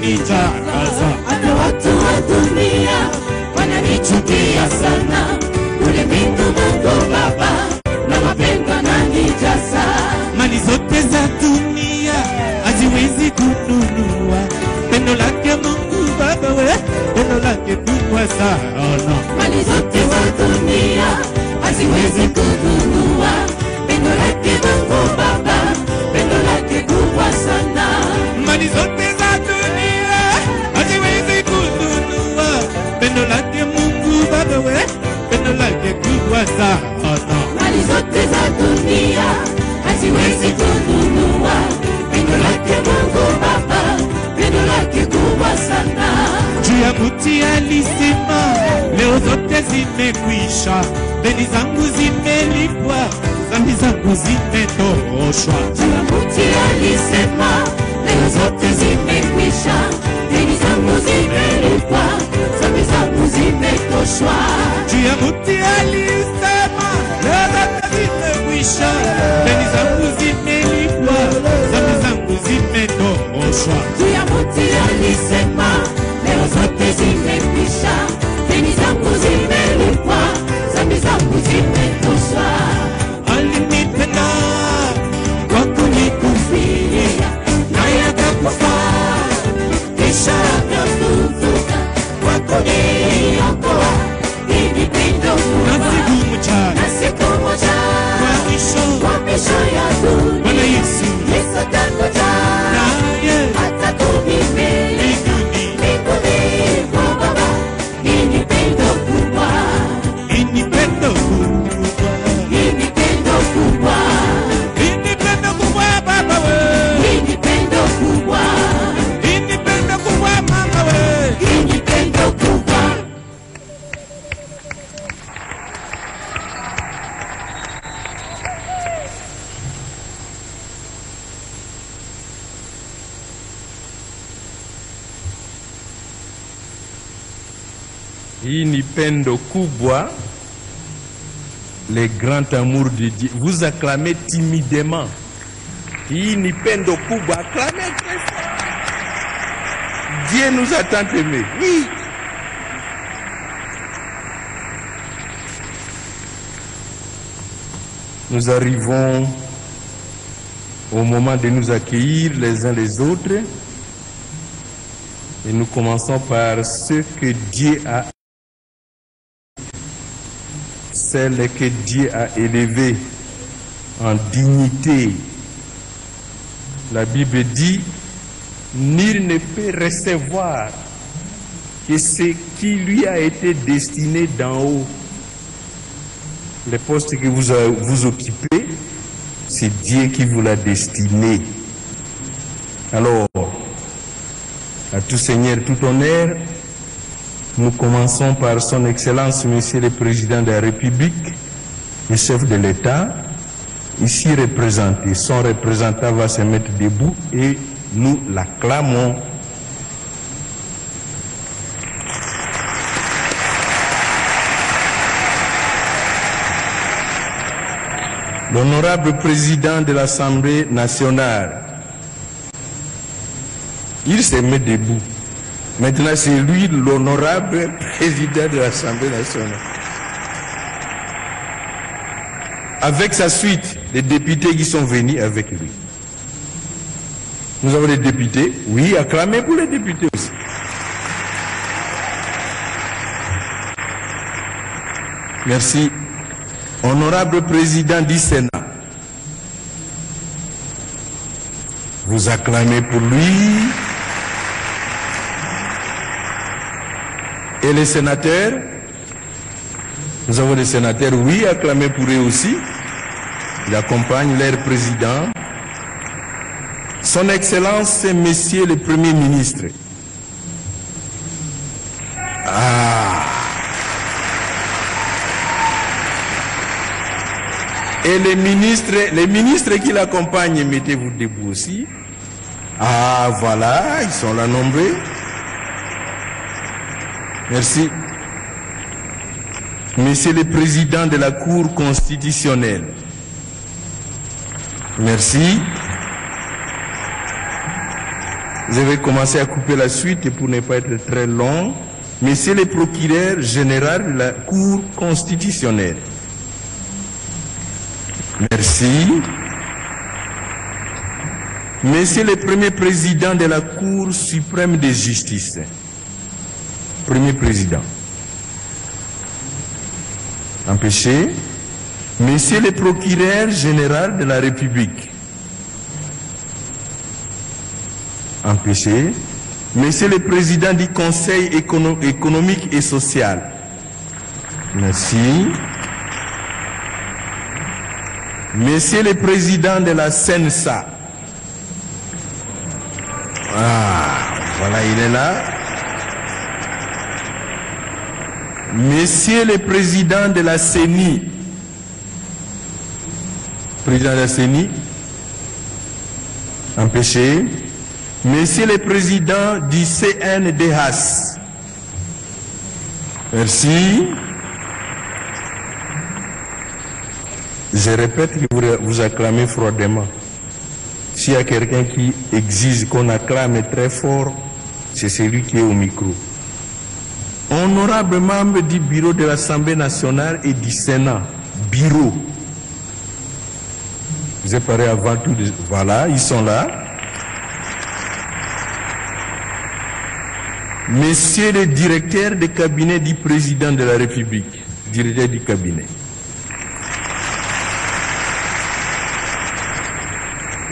unanijaza. Hata watu wa dunia wananichukia sana. Ulimwengu Mungu Baba na mapendo unanijaza. Mali zote za dunia haziwezi kununua pendo lake Mungu Baba we, pendo lake kubwa sana. Mali zote za dunia haziwezi kununua pendo lake Mungu Baba, pendo lake kubwa sana. Mali zote za dunia haziwezi kununua pendo lake Mungu Baba we, pendo lake kubwa sana. Mali zote za dunia haziwezi kununua pendo lake Mungu Baba, pendo lake kubwa sana. Juu ya mti alisema leo zote zimekwisha, deni zangu zimelipwa, dhambi zangu zimetoshwa. Juu ya mti alisema leo zote zimekwisha, deni zangu zimelipwa, dhambi zangu zimetoshwa. Juu ya mti alisema leo zote zimekwisha, deni zangu zimelipwa, dhambi zangu zimetoshwa. Juu ya mti alisema leo zote zimekwisha, deni zangu zimelipwa, dhambi zangu zimetoshwa. Alinipenda Kwa kunikufiria naye akakufaa, kisha akafufuka kwa kuniokoa. Hii ni pendo kubwa, na siku mchana na siku moja kwa mwisho ya dunia Bwana Yesu Yesu atakuja, naye atakubebea mbinguni kwa Baba. Hii ni pendo kubwa, ini pendo kubwa, hii ni pendo kubwa, ini pendo kubwa Baba we, hii ni pendo kubwa, ini pendo kubwa mama we. hii ni pendo kubwa. Hii ni pendo kubwa, le grand amour de Dieu. Vous acclamez timidement. Hii ni pendo kubwa, acclamez très fort. Dieu nous a tant aimés. Oui. Nous arrivons au moment de nous accueillir les uns les autres. Et nous commençons par ce que Dieu a, celle que Dieu a élevée en dignité. La Bible dit, nul ne peut recevoir que ce qui lui a été destiné d'en haut. Le poste que vous occupez, c'est Dieu qui vous l'a destiné. Alors, à tout Seigneur, tout honneur, nous commençons par son Excellence, Monsieur le Président de la République, le chef de l'État, ici représenté. Son représentant va se mettre debout et nous l'acclamons. L'honorable Président de l'Assemblée nationale, il se met debout. Maintenant, c'est lui l'honorable président de l'Assemblée nationale. Avec sa suite, les députés qui sont venus avec lui. Nous avons des députés. Oui, acclamez pour les députés aussi. Merci. Honorable président du Sénat. Vous acclamez pour lui. Et les sénateurs, nous avons des sénateurs, oui, acclamés pour eux aussi. Ils accompagnent leur président. Son Excellence, Monsieur le Premier ministre. Et les ministres qui l'accompagnent, mettez-vous debout aussi. Ah, voilà, ils sont là nombreux. Merci. Monsieur le Président de la Cour constitutionnelle. Merci. Je vais commencer à couper la suite pour ne pas être très long. Monsieur le procureur général de la Cour constitutionnelle. Merci. Monsieur le premier président de la Cour suprême de justice. Premier président. Empêché. Monsieur le procureur général de la République. Empêché. Monsieur le président du Conseil économique et social. Merci. Monsieur le président de la CENSA. Ah, voilà, il est là. Monsieur le président de la CENI. Président de la CENI. Empêché. Monsieur le président du CNDH. Merci. Je répète que vous acclamez froidement. S'il y a quelqu'un qui exige qu'on acclame très fort, c'est celui qui est au micro. Honorable membre du bureau de l'Assemblée nationale et du Sénat. Bureau. Vous avez parlé avant tout. Voilà, ils sont là. Monsieur le directeur de cabinet du président de la République. Directeur du cabinet.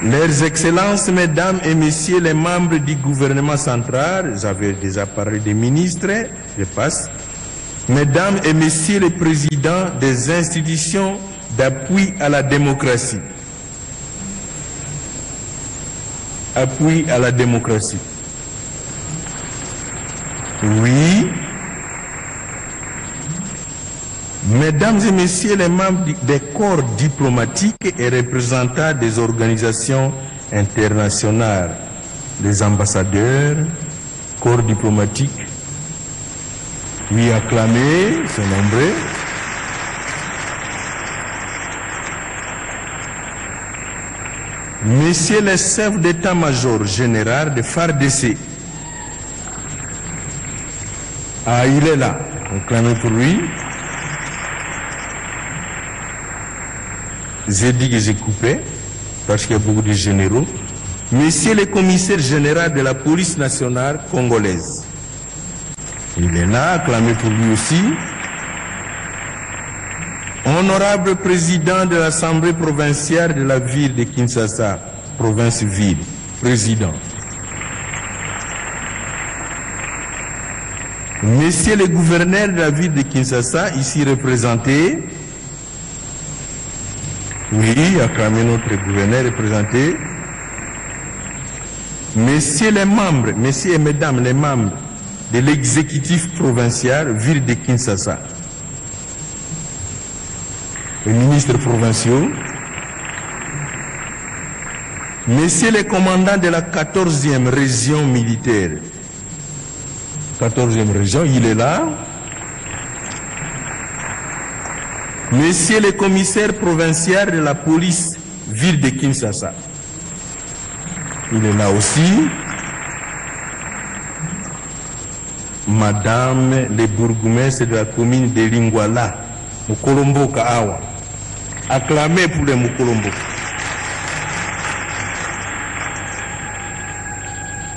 Leurs Excellences, Mesdames et Messieurs les membres du gouvernement central, j'avais déjà parlé des ministres, je passe. Mesdames et Messieurs les présidents des institutions d'appui à la démocratie. Appui à la démocratie. Oui. Mesdames et Messieurs les membres des corps diplomatiques et représentants des organisations internationales, les ambassadeurs, corps diplomatiques, oui, acclamés, sont nombreux. Messieurs les chefs d'état-major général de FARDC. Ah, il est là, acclamé pour lui. J'ai dit que j'ai coupé, parce qu'il y a beaucoup de généraux. Monsieur le commissaire général de la police nationale congolaise. Il est là, acclamé pour lui aussi. Honorable président de l'Assemblée provinciale de la ville de Kinshasa, province-ville, président. Monsieur le gouverneur de la ville de Kinshasa, ici représenté. Oui, acclamé notre gouverneur représenté. Messieurs les membres, messieurs et mesdames les membres de l'exécutif provincial, ville de Kinshasa. Les ministres provinciaux. Messieurs les commandants de la 14e région militaire. 14e région, il est là. Monsieur le commissaire provincial de la police, ville de Kinshasa. Il est là aussi. Madame le bourgmestre de la commune de Lingwala, Mukolomboka Awa. Acclamé pour les Mukolomboka.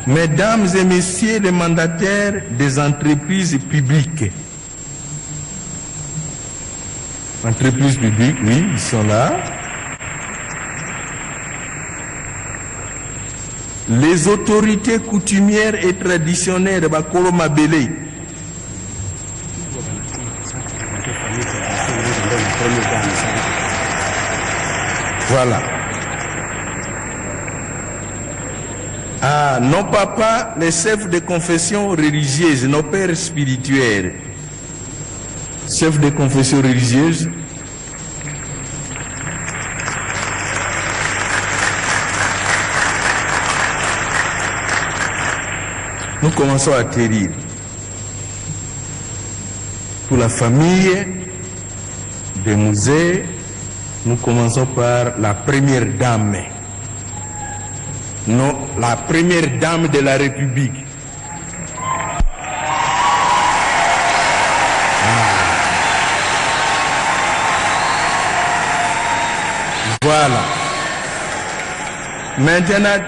Mesdames et messieurs les mandataires des entreprises publiques. Entreprises publiques, oui, ils sont là. Les autorités coutumières et traditionnelles de Bakolo Mabele. Voilà. Ah, nos papas, les chefs de confession religieuse, nos pères spirituels. Chefs de confession religieuse. Nous commençons à atterrir. Pour la famille des musées, nous commençons par la première dame. la première dame de la République. Voilà. Maintenant,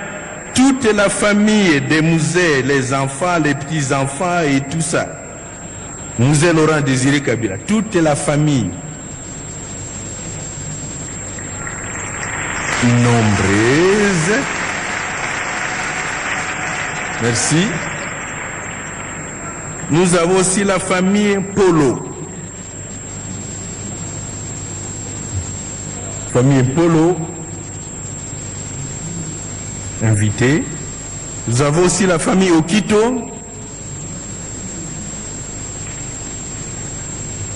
toute la famille des musées, les enfants, les petits-enfants et tout ça. Musée Laurent Désiré Kabila, toute la famille. Nombreuse. Merci. Nous avons aussi la famille Polo. Famille Polo, invité. Nous avons aussi la famille Okito.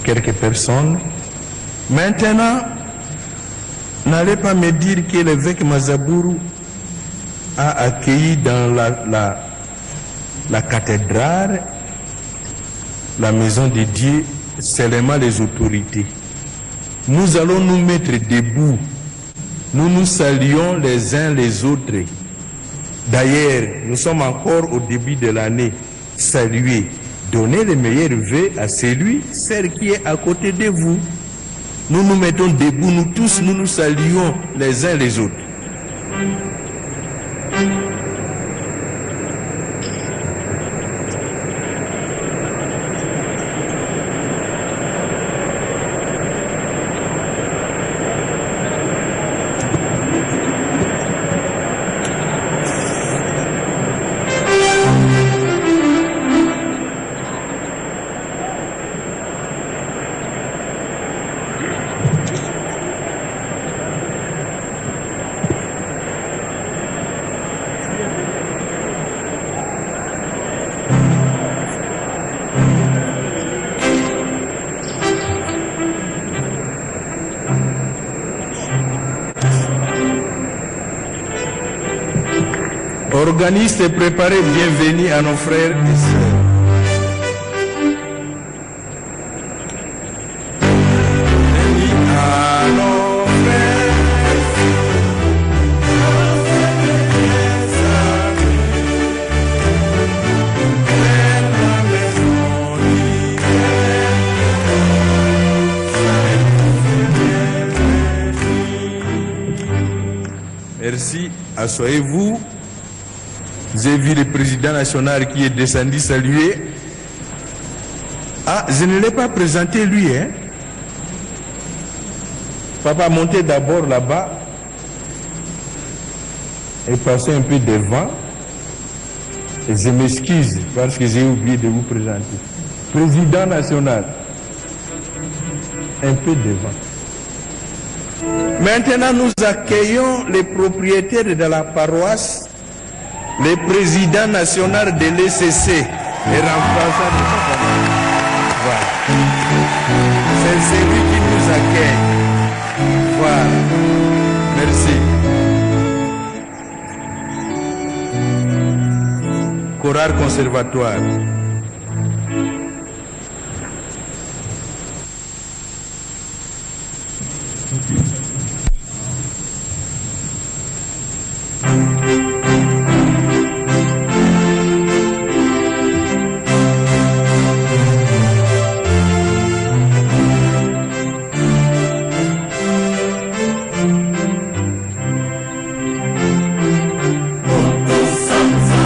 Quelques personnes. Maintenant, n'allez pas me dire que l'évêque Mazabourou a accueilli dans la cathédrale, la maison de Dieu, seulement les autorités. Nous allons nous mettre debout. Nous nous saluons les uns les autres. D'ailleurs, nous sommes encore au début de l'année. Saluez. Donnez les meilleurs vœux à celui, celle qui est à côté de vous. Nous nous mettons debout, nous tous, nous nous saluons les uns les autres. Organistes, préparez, bienvenue à nos frères et sœurs. Merci, asseyez-vous. Vous avez vu le président national qui est descendu saluer. Ah, je ne l'ai pas présenté lui, hein. Papa, montez d'abord là-bas et passez un peu devant. Et je m'excuse parce que j'ai oublié de vous présenter. Président national, un peu devant. Maintenant, nous accueillons les propriétaires de la paroisse, le président national de l'ECC, les remplaçants de papa. Voilà. C'est celui qui nous accueille. Voilà. Merci. Chorale conservatoire. Sansa,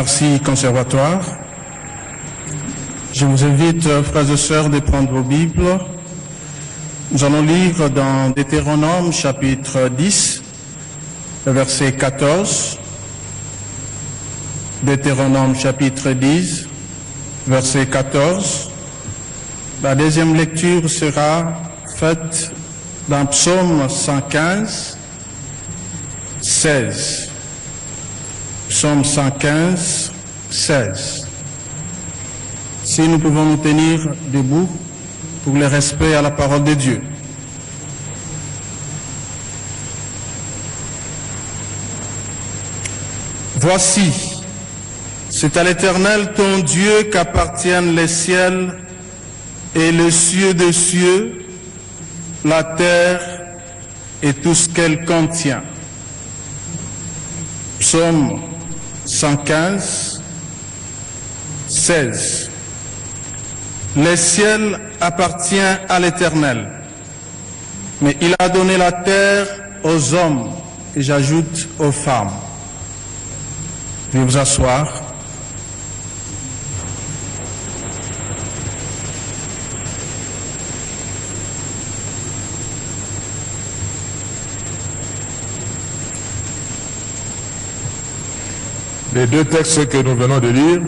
Merci, Conservatoire. Je vous invite, frères et sœurs, de prendre vos Bibles. Nous allons lire dans Deutéronome, chapitre 10, verset 14. Deutéronome, chapitre 10, verset 14. La deuxième lecture sera faite dans Psaume 115, 16. Psaume 115, 16. Si nous pouvons nous tenir debout pour le respect à la parole de Dieu. Voici, c'est à l'Éternel ton Dieu qu'appartiennent les ciels et les cieux des cieux, la terre et tout ce qu'elle contient. Psaume 115, 16. Les ciels appartiennent à l'Éternel, mais il a donné la terre aux hommes, et j'ajoute aux femmes. Veuillez vous asseoir. Les deux textes que nous venons de lire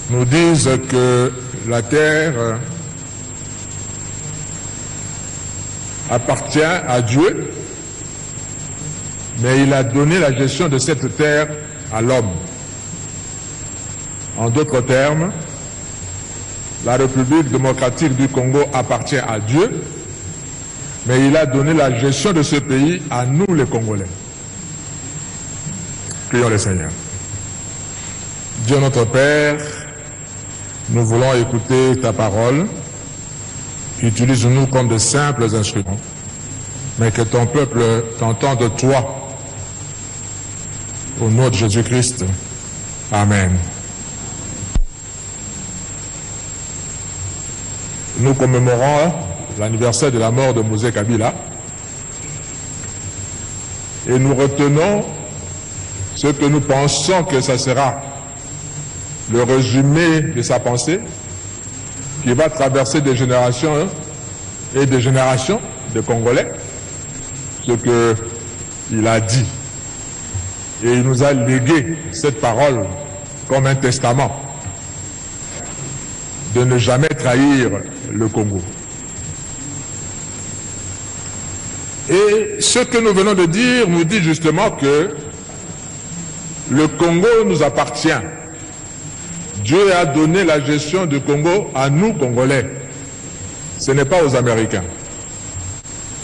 nous disent que la terre appartient à Dieu, mais il a donné la gestion de cette terre à l'homme. En d'autres termes, la République démocratique du Congo appartient à Dieu, mais il a donné la gestion de ce pays à nous les Congolais. Prions le Seigneur. Dieu notre Père, nous voulons écouter ta parole. Utilise-nous comme de simples instruments, mais que ton peuple t'entende toi. Au nom de Jésus-Christ. Amen. Nous commémorons l'anniversaire de la mort de Mosé Kabila et nous retenons ce que nous pensons que ça sera le résumé de sa pensée qui va traverser des générations et des générations de Congolais, ce qu'il a dit. Et il nous a légué cette parole comme un testament de ne jamais trahir le Congo. Et ce que nous venons de dire nous dit justement que le Congo nous appartient. Dieu a donné la gestion du Congo à nous, Congolais. Ce n'est pas aux Américains.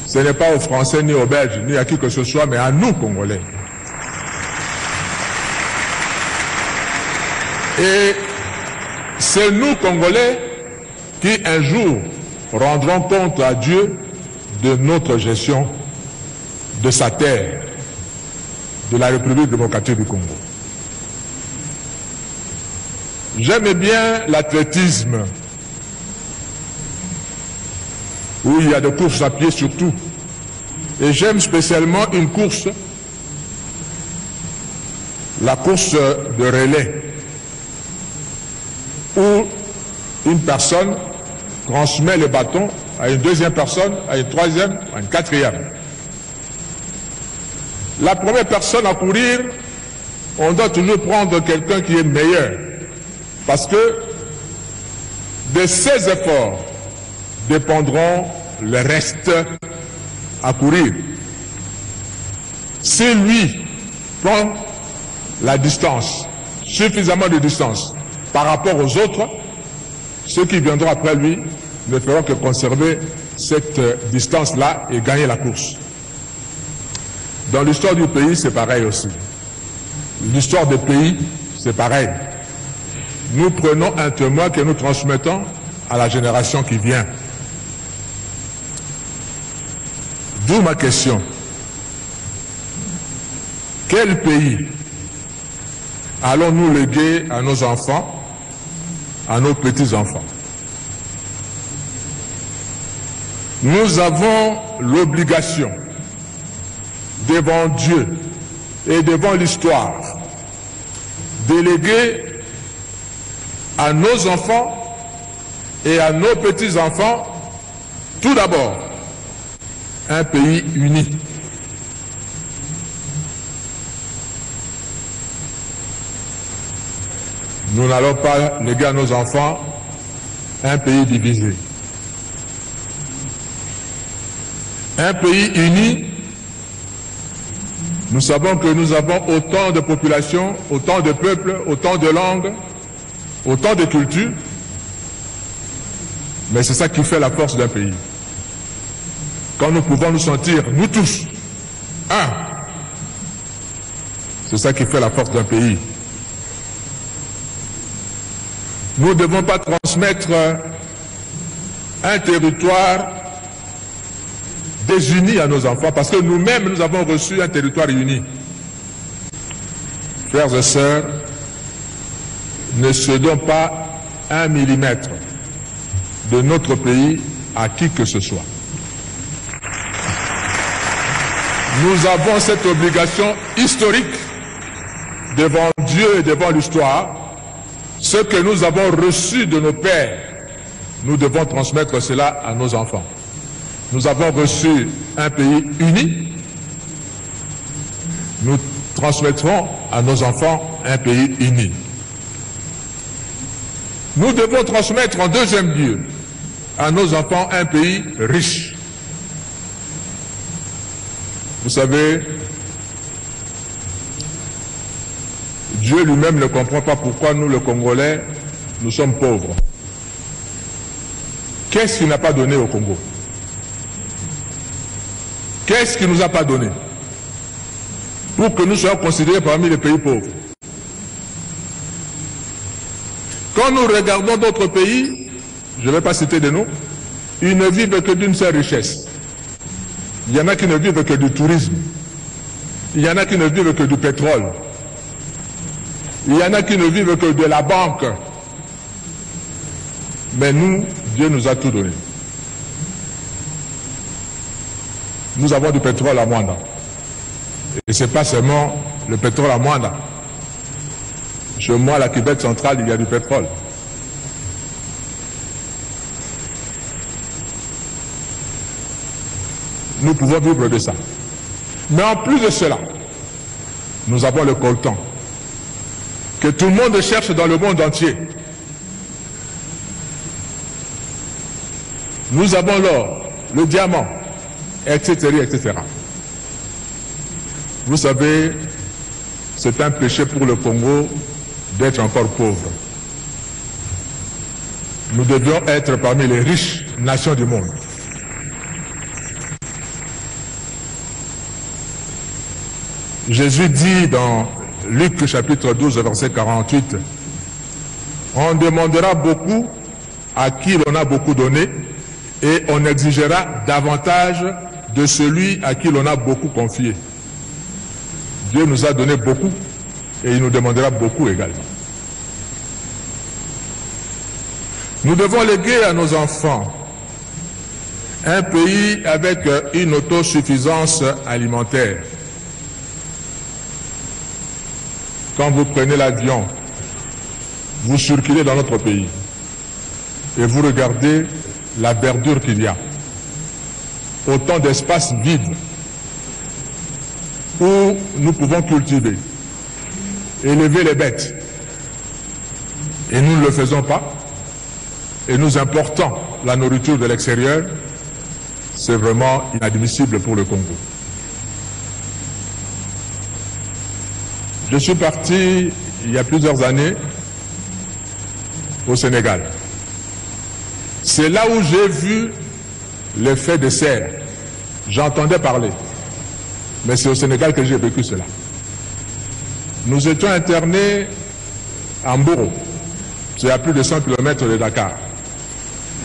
Ce n'est pas aux Français, ni aux Belges, ni à qui que ce soit, mais à nous, Congolais. Et c'est nous, Congolais, qui un jour rendrons compte à Dieu de notre gestion de sa terre, de la République démocratique du Congo. J'aime bien l'athlétisme, où il y a des courses à pied surtout. Et j'aime spécialement une course, la course de relais, où une personne transmet le bâton à une deuxième personne, à une troisième, à une quatrième. La première personne à courir, on doit toujours prendre quelqu'un qui est meilleur. Parce que de ses efforts dépendront le reste à courir. Si lui prend la distance, suffisamment de distance par rapport aux autres, ceux qui viendront après lui ne feront que conserver cette distance-là et gagner la course. Dans l'histoire du pays, c'est pareil aussi. L'histoire des pays, c'est pareil. Nous prenons un témoin que nous transmettons à la génération qui vient. D'où ma question. Quel pays allons-nous léguer à nos enfants, à nos petits-enfants? Nous avons l'obligation devant Dieu et devant l'histoire d'éléguer à nos enfants et à nos petits-enfants, tout d'abord, un pays uni. Nous n'allons pas léguer à nos enfants un pays divisé. Un pays uni, nous savons que nous avons autant de populations, autant de peuples, autant de langues, autant de cultures, mais c'est ça qui fait la force d'un pays. Quand nous pouvons nous sentir, nous tous, un, c'est ça qui fait la force d'un pays. Nous ne devons pas transmettre un territoire désuni à nos enfants, parce que nous-mêmes, nous avons reçu un territoire uni. Frères et sœurs, ne cédons pas 1 millimètre de notre pays à qui que ce soit. Nous avons cette obligation historique devant Dieu et devant l'histoire. Ce que nous avons reçu de nos pères, nous devons transmettre cela à nos enfants. Nous avons reçu un pays uni. Nous transmettrons à nos enfants un pays uni. Nous devons transmettre en deuxième lieu à nos enfants un pays riche. Vous savez, Dieu lui-même ne comprend pas pourquoi nous, les Congolais, nous sommes pauvres. Qu'est-ce qu'il n'a pas donné au Congo? Qu'est-ce qu'il ne nous a pas donné pour que nous soyons considérés parmi les pays pauvres? Quand nous regardons d'autres pays, je ne vais pas citer de noms, ils ne vivent que d'une seule richesse. Il y en a qui ne vivent que du tourisme. Il y en a qui ne vivent que du pétrole. Il y en a qui ne vivent que de la banque. Mais nous, Dieu nous a tout donné. Nous avons du pétrole à Mwanda. Et ce n'est pas seulement le pétrole à Mwanda. Chez moi, à la Québec centrale, il y a du pétrole. Nous pouvons vivre de ça. Mais en plus de cela, nous avons le coltan. que tout le monde cherche dans le monde entier. Nous avons l'or, le diamant, etc., etc. Vous savez, c'est un péché pour le Congo d'être encore pauvre. Nous devions être parmi les riches nations du monde. Jésus dit dans Luc chapitre 12, verset 48, « On demandera beaucoup à qui l'on a beaucoup donné, et on exigera davantage de celui à qui l'on a beaucoup confié. » Dieu nous a donné beaucoup, et il nous demandera beaucoup également. Nous devons léguer à nos enfants un pays avec une autosuffisance alimentaire. Quand vous prenez l'avion, vous circulez dans notre pays et vous regardez la verdure qu'il y a, autant d'espaces vides où nous pouvons cultiver, élever les bêtes. Et nous ne le faisons pas, et nous importons la nourriture de l'extérieur. C'est vraiment inadmissible pour le Congo. Je suis parti il y a plusieurs années au Sénégal. C'est là où j'ai vu l'effet de serre. J'entendais parler, mais c'est au Sénégal que j'ai vécu cela. Nous étions internés à Mboro, c'est à plus de 100 km de Dakar,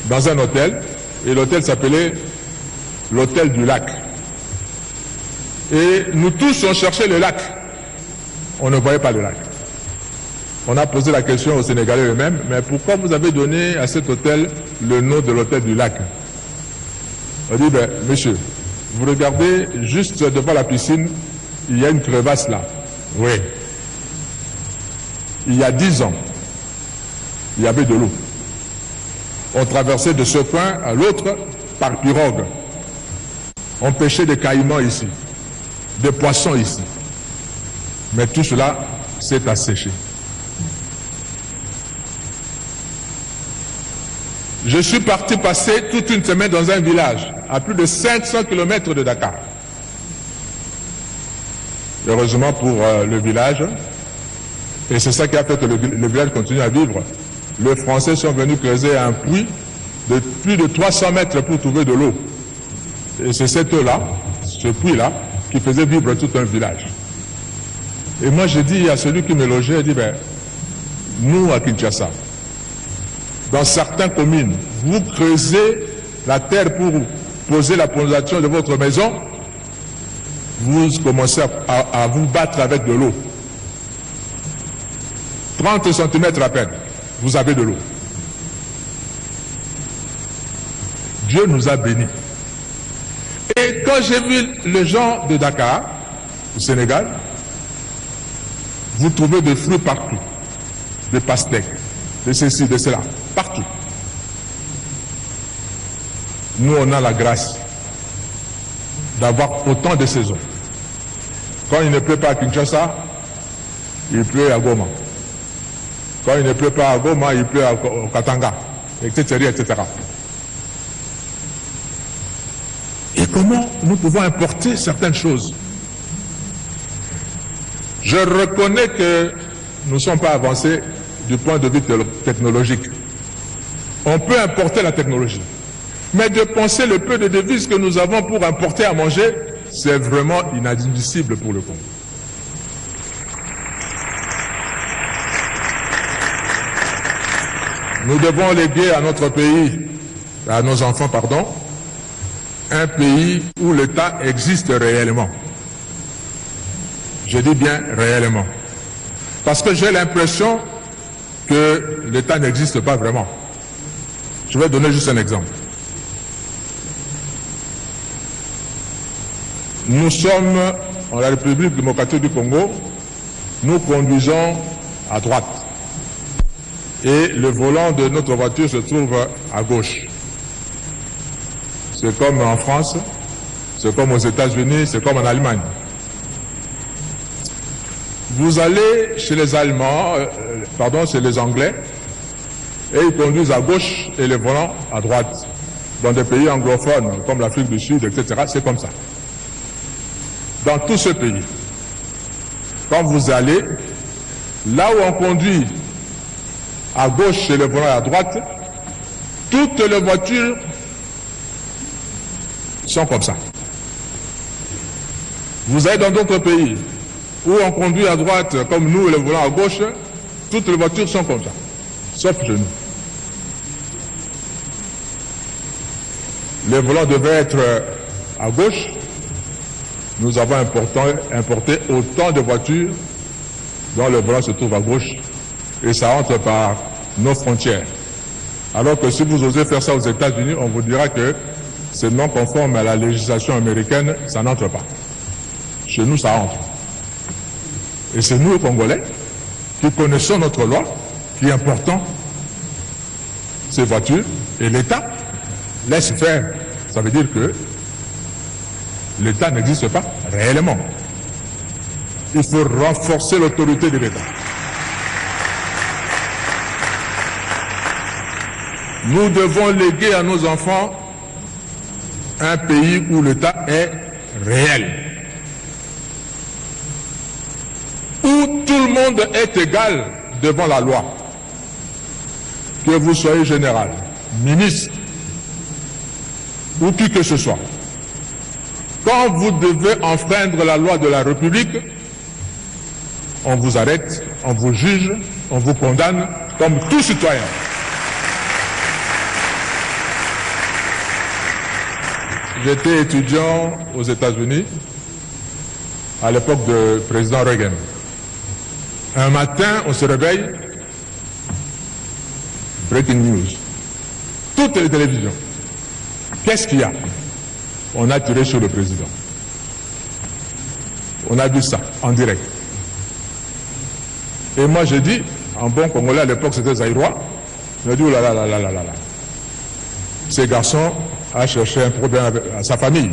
dans un hôtel, et l'hôtel s'appelait l'hôtel du lac. Et nous tous on cherchait le lac. On ne voyait pas le lac. On a posé la question aux Sénégalais eux-mêmes, mais pourquoi vous avez donné à cet hôtel le nom de l'hôtel du lac? On dit, ben, monsieur, vous regardez juste devant la piscine, il y a une crevasse là. Oui. Il y a 10 ans, il y avait de l'eau. On traversait de ce coin à l'autre par pirogue. On pêchait des caïmans ici, des poissons ici. Mais tout cela s'est asséché. Je suis parti passer toute une semaine dans un village, à plus de 500 km de Dakar. Heureusement pour le village, et c'est ça qui a fait que le village continue à vivre, les Français sont venus creuser un puits de plus de 300 mètres pour trouver de l'eau. Et c'est cette eau-là, ce puits-là, qui faisait vivre tout un village. Et moi, j'ai dit à celui qui me logeait, dit, ben, nous, à Kinshasa, dans certaines communes, vous creusez la terre pour poser la fondation de votre maison, vous commencez à vous battre avec de l'eau. 30 cm à peine, vous avez de l'eau. Dieu nous a bénis. Et quand j'ai vu les gens de Dakar, au Sénégal, vous trouvez des fruits partout, des pastèques, de ceci, de cela, partout. Nous, on a la grâce d'avoir autant de saisons. Quand il ne pleut pas à Kinshasa, il pleut à Goma. Quand il ne pleut pas à Goma, il pleut au Katanga, etc., etc. Et comment nous pouvons importer certaines choses? Je reconnais que nous ne sommes pas avancés du point de vue technologique. On peut importer la technologie. Mais de penser le peu de devises que nous avons pour importer à manger, c'est vraiment inadmissible pour le Congo. Nous devons léguer à notre pays, à nos enfants, pardon, un pays où l'État existe réellement. Je dis bien réellement. Parce que j'ai l'impression que l'État n'existe pas vraiment. Je vais donner juste un exemple. Nous sommes en la République démocratique du Congo, nous conduisons à droite. Et le volant de notre voiture se trouve à gauche. C'est comme en France, c'est comme aux États-Unis, c'est comme en Allemagne. Vous allez chez les Allemands, chez les Anglais, et ils conduisent à gauche et les volants à droite. Dans des pays anglophones comme l'Afrique du Sud, etc., c'est comme ça. Dans tous ces pays, quand vous allez, là où on conduit à gauche et les volants à droite, toutes les voitures sont comme ça. Vous allez dans d'autres pays où on conduit à droite comme nous et les volants à gauche, toutes les voitures sont comme ça, sauf chez nous. Les volants devaient être à gauche. Nous avons importé autant de voitures dont le volant se trouve à gauche et ça entre par nos frontières. Alors que si vous osez faire ça aux États-Unis, on vous dira que c'est non conforme à la législation américaine, ça n'entre pas. Chez nous, ça entre. Et c'est nous, les Congolais, qui connaissons notre loi, qui importons ces voitures, et l'État laisse faire. Ça veut dire que l'État n'existe pas réellement. Il faut renforcer l'autorité de l'État. Nous devons léguer à nos enfants un pays où l'État est réel. Où tout le monde est égal devant la loi. Que vous soyez général, ministre, ou qui que ce soit. Quand vous devez enfreindre la loi de la République, on vous arrête, on vous juge, on vous condamne comme tout citoyen. J'étais étudiant aux États-Unis à l'époque du président Reagan. Un matin, on se réveille, breaking news, toutes les télévisions. Qu'est-ce qu'il y a? On a tiré sur le président. On a vu ça en direct. Et moi j'ai dit, en bon congolais à l'époque c'était Zaïrois, j'ai dit oh là là là là là là là. Ces garçons a cherché un problème à sa famille.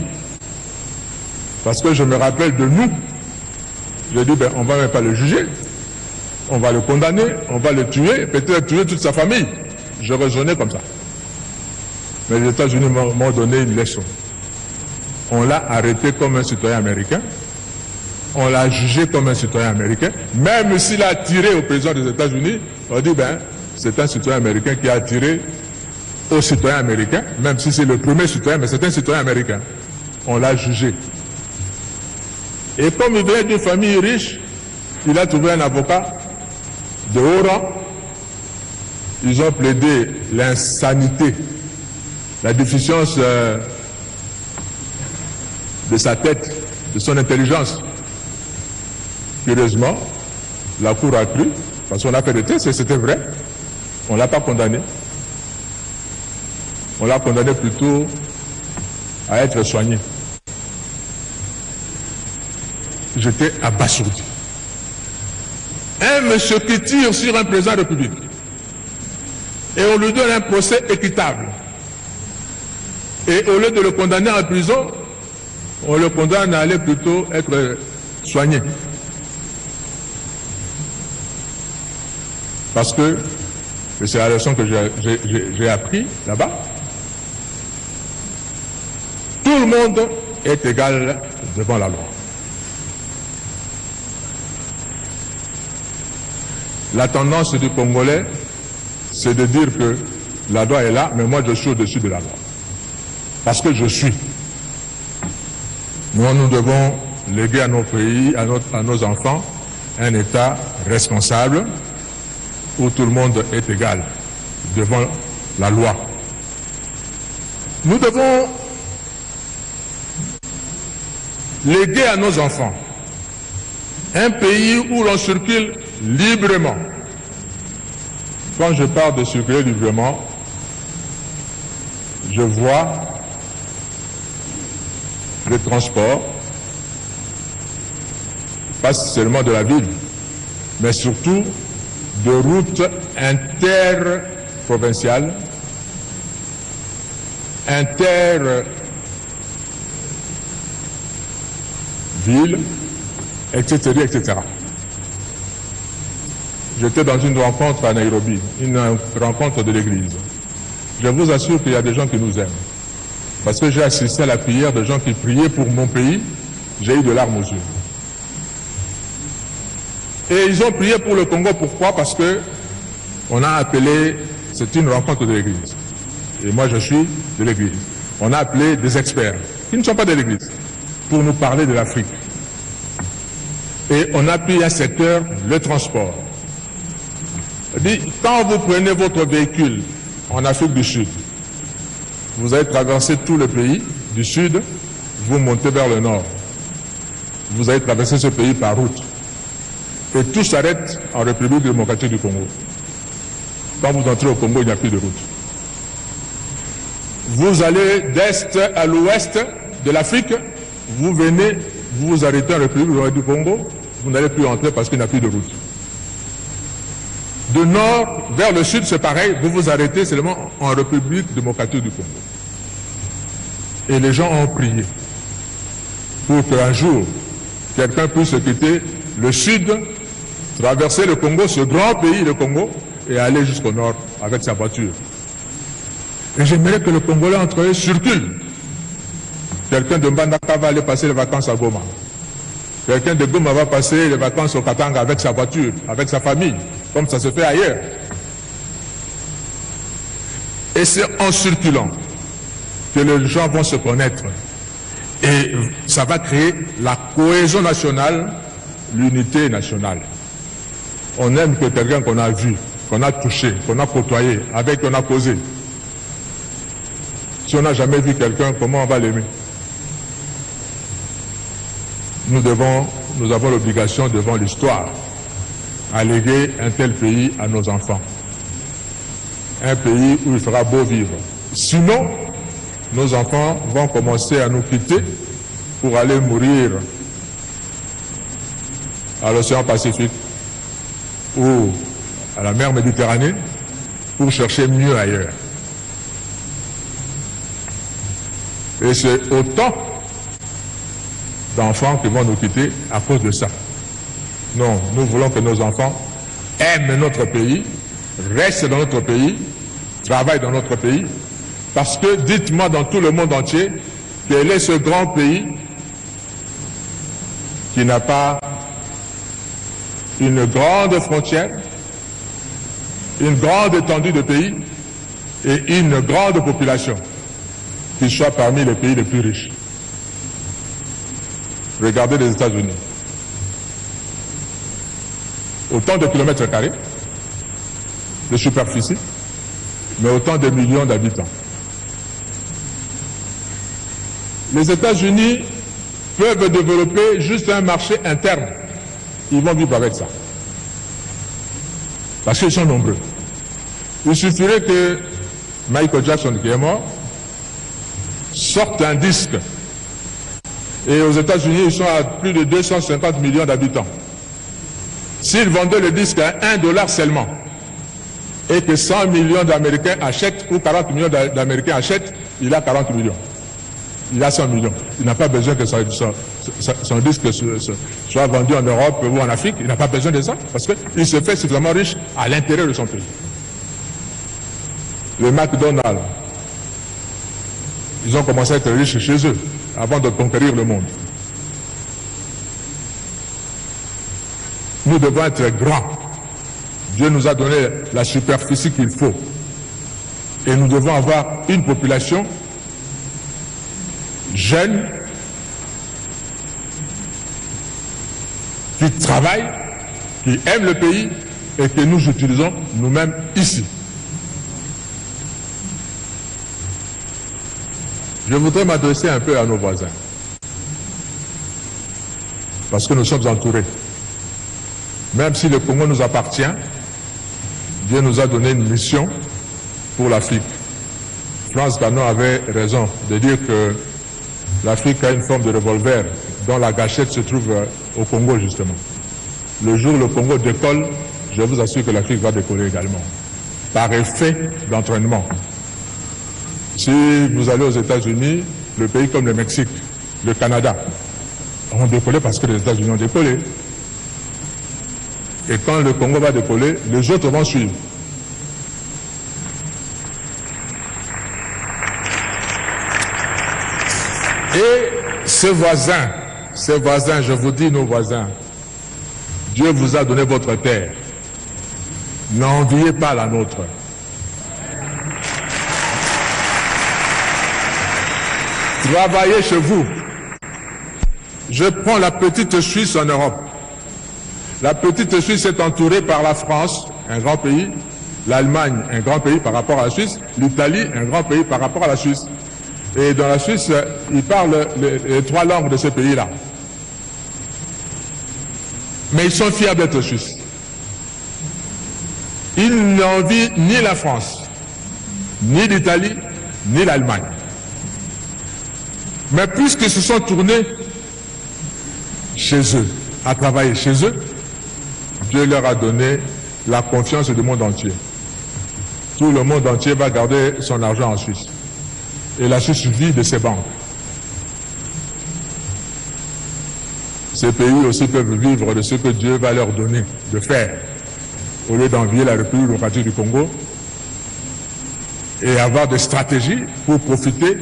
Parce que je me rappelle de nous. J'ai dit ben on va même pas le juger, on va le condamner, on va le tuer, peut-être tuer toute sa famille. Je raisonnais comme ça. Mais les États-Unis m'ont donné une leçon. On l'a arrêté comme un citoyen américain, on l'a jugé comme un citoyen américain, même s'il a tiré au président des États-Unis, on dit ben c'est un citoyen américain qui a tiré au citoyen américain, même si c'est le premier citoyen, mais c'est un citoyen américain. On l'a jugé. Et comme il vient d'une famille riche, il a trouvé un avocat de haut rang. Ils ont plaidé l'insanité, la déficience de sa tête, de son intelligence. Curieusement, la Cour a cru, parce qu'on a fait des tests et c'était vrai, on ne l'a pas condamné. On l'a condamné plutôt à être soigné. J'étais abasourdi. Un monsieur qui tire sur un président de la République et on lui donne un procès équitable. Et au lieu de le condamner en prison, on le condamne à aller plutôt être soigné. Parce que, et c'est la leçon que j'ai appris là-bas, tout le monde est égal devant la loi. La tendance du Congolais, c'est de dire que la loi est là, mais moi je suis au-dessus de la loi. Parce que je suis. Nous devons léguer à nos pays, à nos enfants, un État responsable, où tout le monde est égal devant la loi. Nous devons léguer à nos enfants un pays où l'on circule librement. Quand je parle de circuler librement, je vois le transport, pas seulement de la ville, mais surtout de routes interprovinciales, intervilles, etc., etc. J'étais dans une rencontre à Nairobi, une rencontre de l'église. Je vous assure qu'il y a des gens qui nous aiment. Parce que j'ai assisté à la prière de gens qui priaient pour mon pays, j'ai eu de larmes aux yeux. Et ils ont prié pour le Congo, pourquoi? Parce que on a appelé, c'est une rencontre de l'église. Et moi je suis de l'église. On a appelé des experts, qui ne sont pas de l'église, pour nous parler de l'Afrique. Et on a pris un secteur, le transport. Quand vous prenez votre véhicule en Afrique du Sud, vous allez traverser tout le pays du Sud, vous montez vers le Nord. Vous allez traverser ce pays par route. Et tout s'arrête en République démocratique du Congo. Quand vous entrez au Congo, il n'y a plus de route. Vous allez d'est à l'ouest de l'Afrique, vous venez, vous vous arrêtez en République démocratique du Congo, vous n'allez plus entrer parce qu'il n'y a plus de route. De nord vers le sud, c'est pareil, vous vous arrêtez seulement en République démocratique du Congo. Et les gens ont prié pour qu'un jour, quelqu'un puisse quitter le sud, traverser le Congo, ce grand pays, le Congo, et aller jusqu'au nord avec sa voiture. Et j'aimerais que le Congolais entre eux circule. Quelqu'un de Mbandaka va aller passer les vacances à Goma. Quelqu'un de Goma va passer les vacances au Katanga avec sa voiture, avec sa famille, comme ça se fait ailleurs. Et c'est en circulant que les gens vont se connaître. Et ça va créer la cohésion nationale, l'unité nationale. On aime que quelqu'un qu'on a vu, qu'on a touché, qu'on a côtoyé, avec qui on a causé. Si on n'a jamais vu quelqu'un, comment on va l'aimer? Nous avons l'obligation devant l'histoire à léguer un tel pays à nos enfants. Un pays où il fera beau vivre. Sinon, nos enfants vont commencer à nous quitter pour aller mourir à l'océan Pacifique ou à la mer Méditerranée pour chercher mieux ailleurs. Et c'est autant d'enfants qui vont nous quitter à cause de ça. Non, nous voulons que nos enfants aiment notre pays, restent dans notre pays, travaillent dans notre pays, parce que dites-moi dans tout le monde entier, quel est ce grand pays qui n'a pas une grande frontière, une grande étendue de pays et une grande population qui soit parmi les pays les plus riches. Regardez les États-Unis. Autant de kilomètres carrés de superficie, mais autant de millions d'habitants. Les États-Unis peuvent développer juste un marché interne. Ils vont vivre avec ça. Parce qu'ils sont nombreux. Il suffirait que Michael Jackson, qui est mort, sorte un disque. Et aux États-Unis, ils sont à plus de 250 millions d'habitants. S'ils vendaient le disque à $1 seulement, et que 100 millions d'Américains achètent, ou 40 millions d'Américains achètent, il a 40 millions. Il a 100 millions. Il n'a pas besoin que son disque soit vendu en Europe ou en Afrique. Il n'a pas besoin de ça, parce qu'il se fait suffisamment riche à l'intérieur de son pays. Les McDonald's, ils ont commencé à être riches chez eux, avant de conquérir le monde. Nous devons être grands. Dieu nous a donné la superficie qu'il faut. Et nous devons avoir une population jeune, qui travaille, qui aime le pays et que nous utilisons nous-mêmes ici. Je voudrais m'adresser un peu à nos voisins, parce que nous sommes entourés. Même si le Congo nous appartient, Dieu nous a donné une mission pour l'Afrique. Frantz Fanon avait raison de dire que l'Afrique a une forme de revolver dont la gâchette se trouve au Congo justement. Le jour où le Congo décolle, je vous assure que l'Afrique va décoller également, par effet d'entraînement. Si vous allez aux États-Unis, le pays comme le Mexique, le Canada, ont décollé parce que les États-Unis ont décollé. Et quand le Congo va décoller, les autres vont suivre. Et ces voisins, je vous dis nos voisins, Dieu vous a donné votre terre. N'enviez pas la nôtre. Travaillez chez vous. Je prends la petite Suisse en Europe. La petite Suisse est entourée par la France, un grand pays, l'Allemagne, un grand pays par rapport à la Suisse, l'Italie, un grand pays par rapport à la Suisse. Et dans la Suisse, ils parlent les 3 langues de ce pays-là. Mais ils sont fiers d'être Suisses. Ils n'envient ni la France, ni l'Italie, ni l'Allemagne. Mais puisqu'ils se sont tournés chez eux, à travailler chez eux, Dieu leur a donné la confiance du monde entier. Tout le monde entier va garder son argent en Suisse. Et la Suisse vit de ses banques. Ces pays aussi peuvent vivre de ce que Dieu va leur donner de faire, au lieu d'envier la République démocratique du Congo et avoir des stratégies pour profiter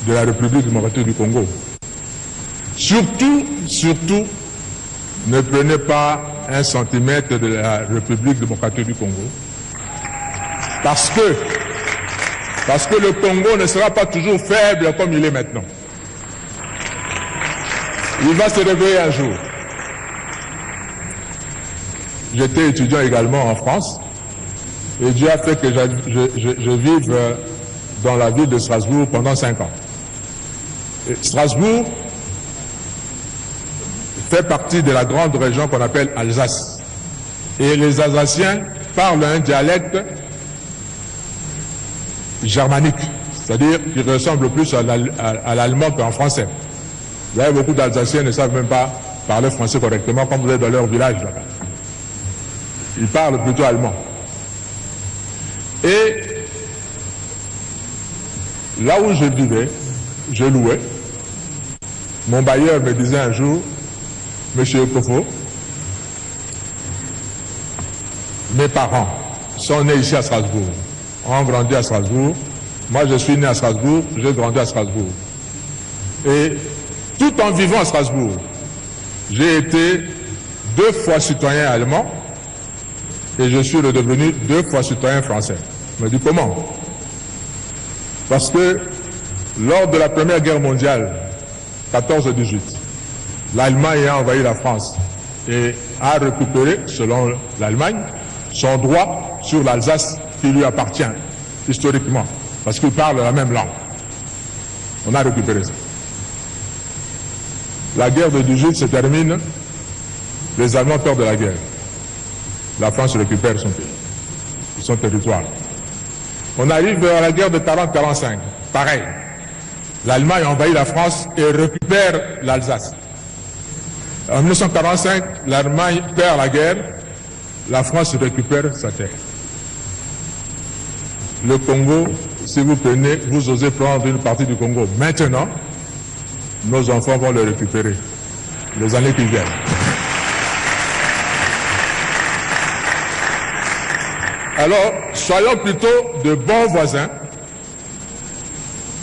de la République démocratique du Congo. Surtout, ne prenez pas 1 centimètre de la République démocratique du Congo. Parce que le Congo ne sera pas toujours faible comme il est maintenant. Il va se réveiller un jour. J'étais étudiant également en France et Dieu a fait que je vive dans la ville de Strasbourg pendant 5 ans. Et Strasbourg fait partie de la grande région qu'on appelle Alsace. Et les Alsaciens parlent un dialecte germanique, c'est-à-dire qui ressemble plus à l'allemand qu'en français. Vous avez beaucoup d'Alsaciens qui ne savent même pas parler français correctement, comme vous êtes dans leur village là-bas. Ils parlent plutôt allemand. Et là où je vivais, je louais. Mon bailleur me disait un jour, Monsieur Kofo, mes parents sont nés ici à Strasbourg, ont grandi à Strasbourg. Moi, je suis né à Strasbourg, j'ai grandi à Strasbourg. Et tout en vivant à Strasbourg, j'ai été 2 fois citoyen allemand et je suis redevenu 2 fois citoyen français. Je me dis comment? Parce que lors de la Première Guerre mondiale, 14-18, l'Allemagne a envahi la France et a récupéré, selon l'Allemagne, son droit sur l'Alsace qui lui appartient historiquement, parce qu'il parle la même langue. On a récupéré ça. La guerre de 18 se termine, les Allemands perdent la guerre. La France récupère son pays, son territoire. On arrive à la guerre de 40-45, pareil. L'Allemagne envahit la France et récupère l'Alsace. En 1945, l'Allemagne perd la guerre, la France récupère sa terre. Le Congo, si vous prenez, vous osez prendre une partie du Congo maintenant, nos enfants vont le récupérer les années qui viennent. Alors, soyons plutôt de bons voisins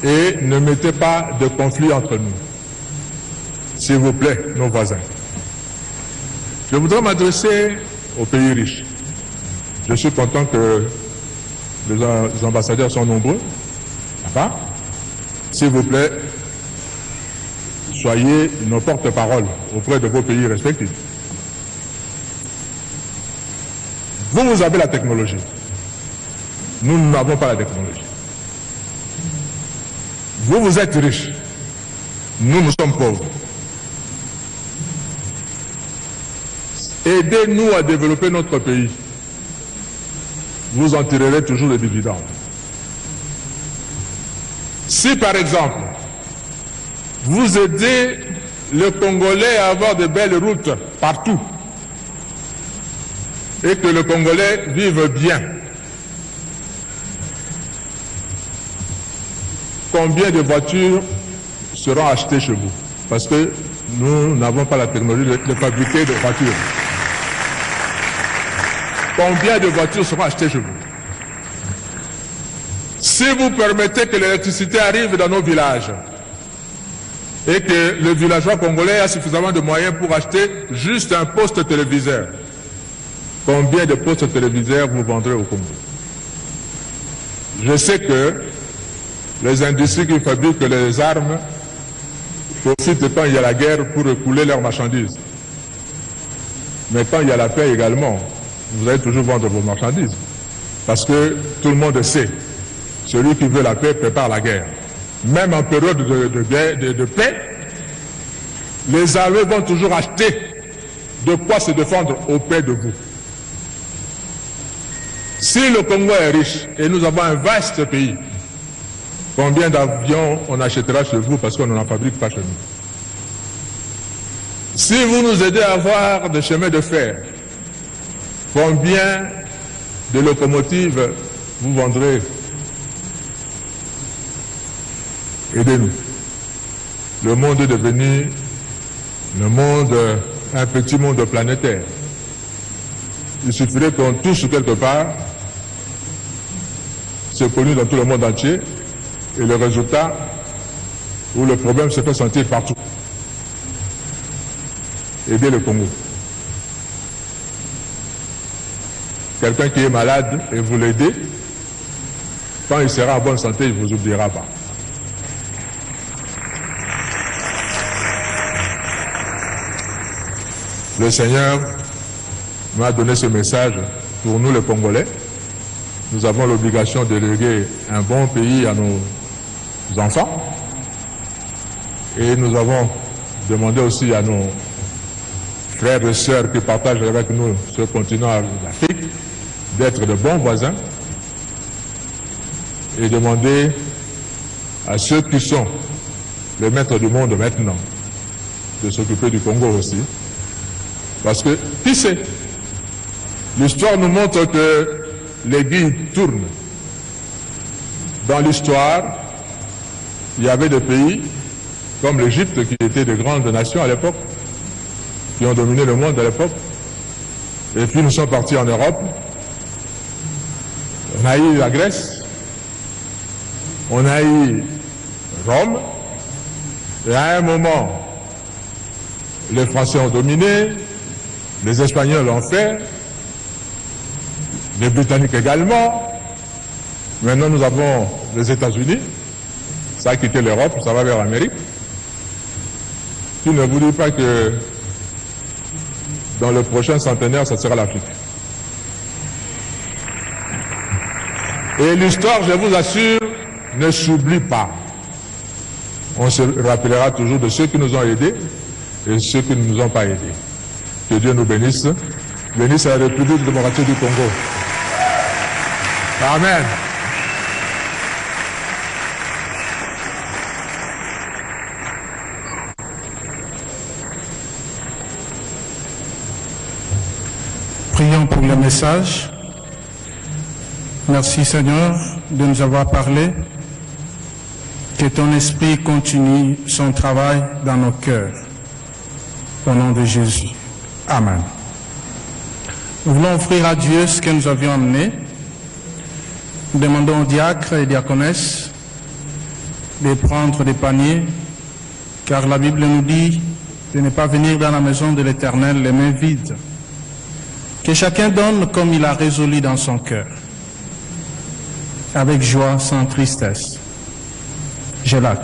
et ne mettez pas de conflit entre nous. S'il vous plaît, nos voisins. Je voudrais m'adresser aux pays riches. Je suis content que les ambassadeurs sont nombreux. S'il vous plaît, soyez nos porte-parole auprès de vos pays respectifs. Vous avez la technologie. Nous n'avons pas la technologie. Vous êtes riches. Nous sommes pauvres. Aidez-nous à développer notre pays. Vous en tirerez toujours des dividendes. Si par exemple, vous aidez le Congolais à avoir de belles routes partout, et que le Congolais vive bien, combien de voitures seront achetées chez vous? Parce que nous n'avons pas la technologie de fabriquer des voitures. combien de voitures seront achetées chez vous. Si vous permettez que l'électricité arrive dans nos villages et que le villageois congolais a suffisamment de moyens pour acheter juste un poste téléviseur, combien de postes téléviseurs vous vendrez au Congo? Je sais que les industries qui fabriquent les armes profitent quand il y a la guerre pour écouler leurs marchandises. Mais quand il y a la paix également, vous allez toujours vendre vos marchandises. Parce que tout le monde sait, celui qui veut la paix prépare la guerre. Même en période de paix, les armées vont toujours acheter de quoi se défendre auprès de vous. Si le Congo est riche et nous avons un vaste pays, combien d'avions on achètera chez vous parce qu'on n'en fabrique pas chez nous? Si vous nous aidez à avoir des chemins de fer, combien de locomotives vous vendrez? Aidez-nous. Le monde est devenu un petit monde planétaire. Il suffirait qu'on touche quelque part, c'est connu dans tout le monde entier, et le résultat, où le problème se fait sentir partout. Aidez le Congo. Quelqu'un qui est malade et vous l'aidez, quand il sera en bonne santé, il ne vous oubliera pas. Le Seigneur m'a donné ce message pour nous les Congolais. Nous avons l'obligation de léguer un bon pays à nos enfants. Et nous avons demandé aussi à nos frères et sœurs qui partagent avec nous ce continent, l'Afrique, d'être de bons voisins. Et demander à ceux qui sont les maîtres du monde maintenant de s'occuper du Congo aussi. Parce que, qui sait, l'histoire nous montre que les guides tournent. Dans l'histoire, il y avait des pays comme l'Égypte qui étaient de grandes nations à l'époque, qui ont dominé le monde à l'époque. Et puis nous sommes partis en Europe. On a eu la Grèce, on a eu Rome, et à un moment, les Français ont dominé, les Espagnols l'ont fait, les Britanniques également. Maintenant, nous avons les États-Unis. Ça a quitté l'Europe, ça va vers l'Amérique. Qui ne vous dit pas que dans le prochain centenaire, ça sera l'Afrique. Et l'histoire, je vous assure, ne s'oublie pas. On se rappellera toujours de ceux qui nous ont aidés et ceux qui ne nous ont pas aidés. Que Dieu nous bénisse. Bénisse la République démocratique du Congo. Amen. Prions pour le message. Merci Seigneur de nous avoir parlé. Que ton esprit continue son travail dans nos cœurs. Au nom de Jésus. Amen. Nous voulons offrir à Dieu ce que nous avions amené. Nous demandons aux diacres et diaconesses de prendre des paniers, car la Bible nous dit de ne pas venir dans la maison de l'Éternel les mains vides. Que chacun donne comme il a résolu dans son cœur, avec joie, sans tristesse. Gelac.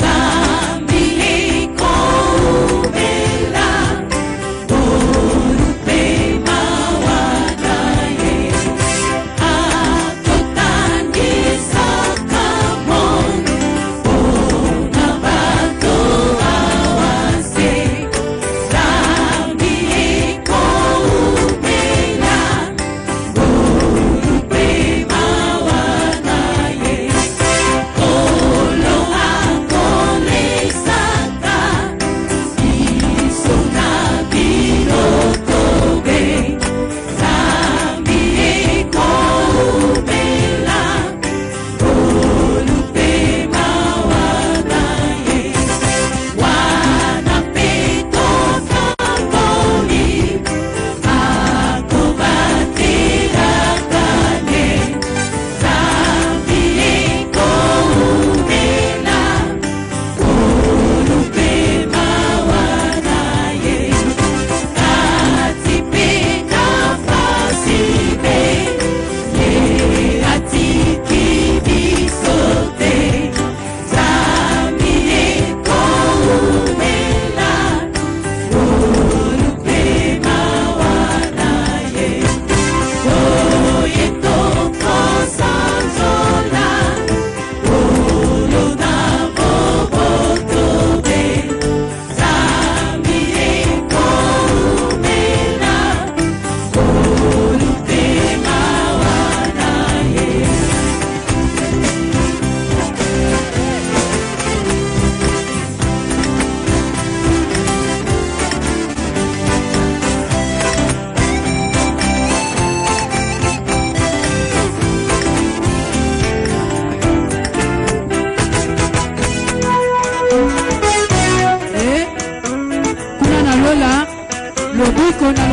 Family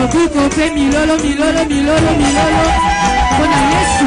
Lokuko pe milolo, milolo, milolo, milolo. Kona Yesu.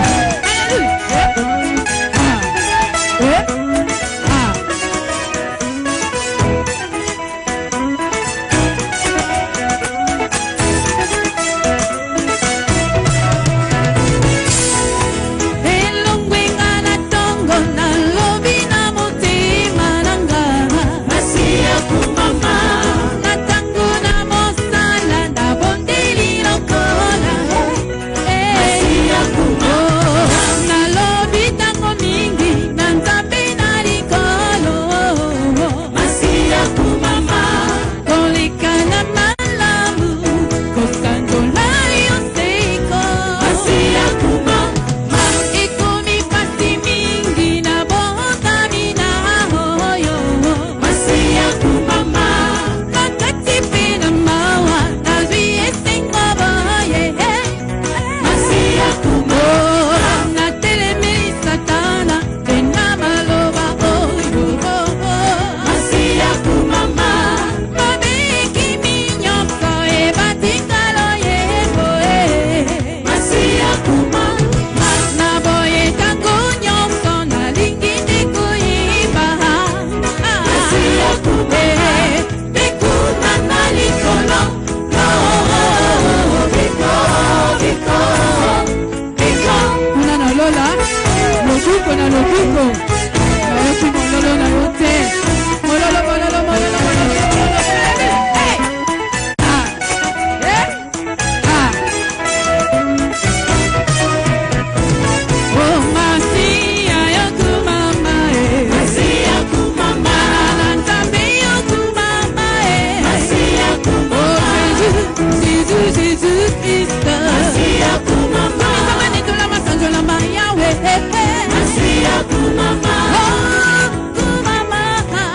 Kumama,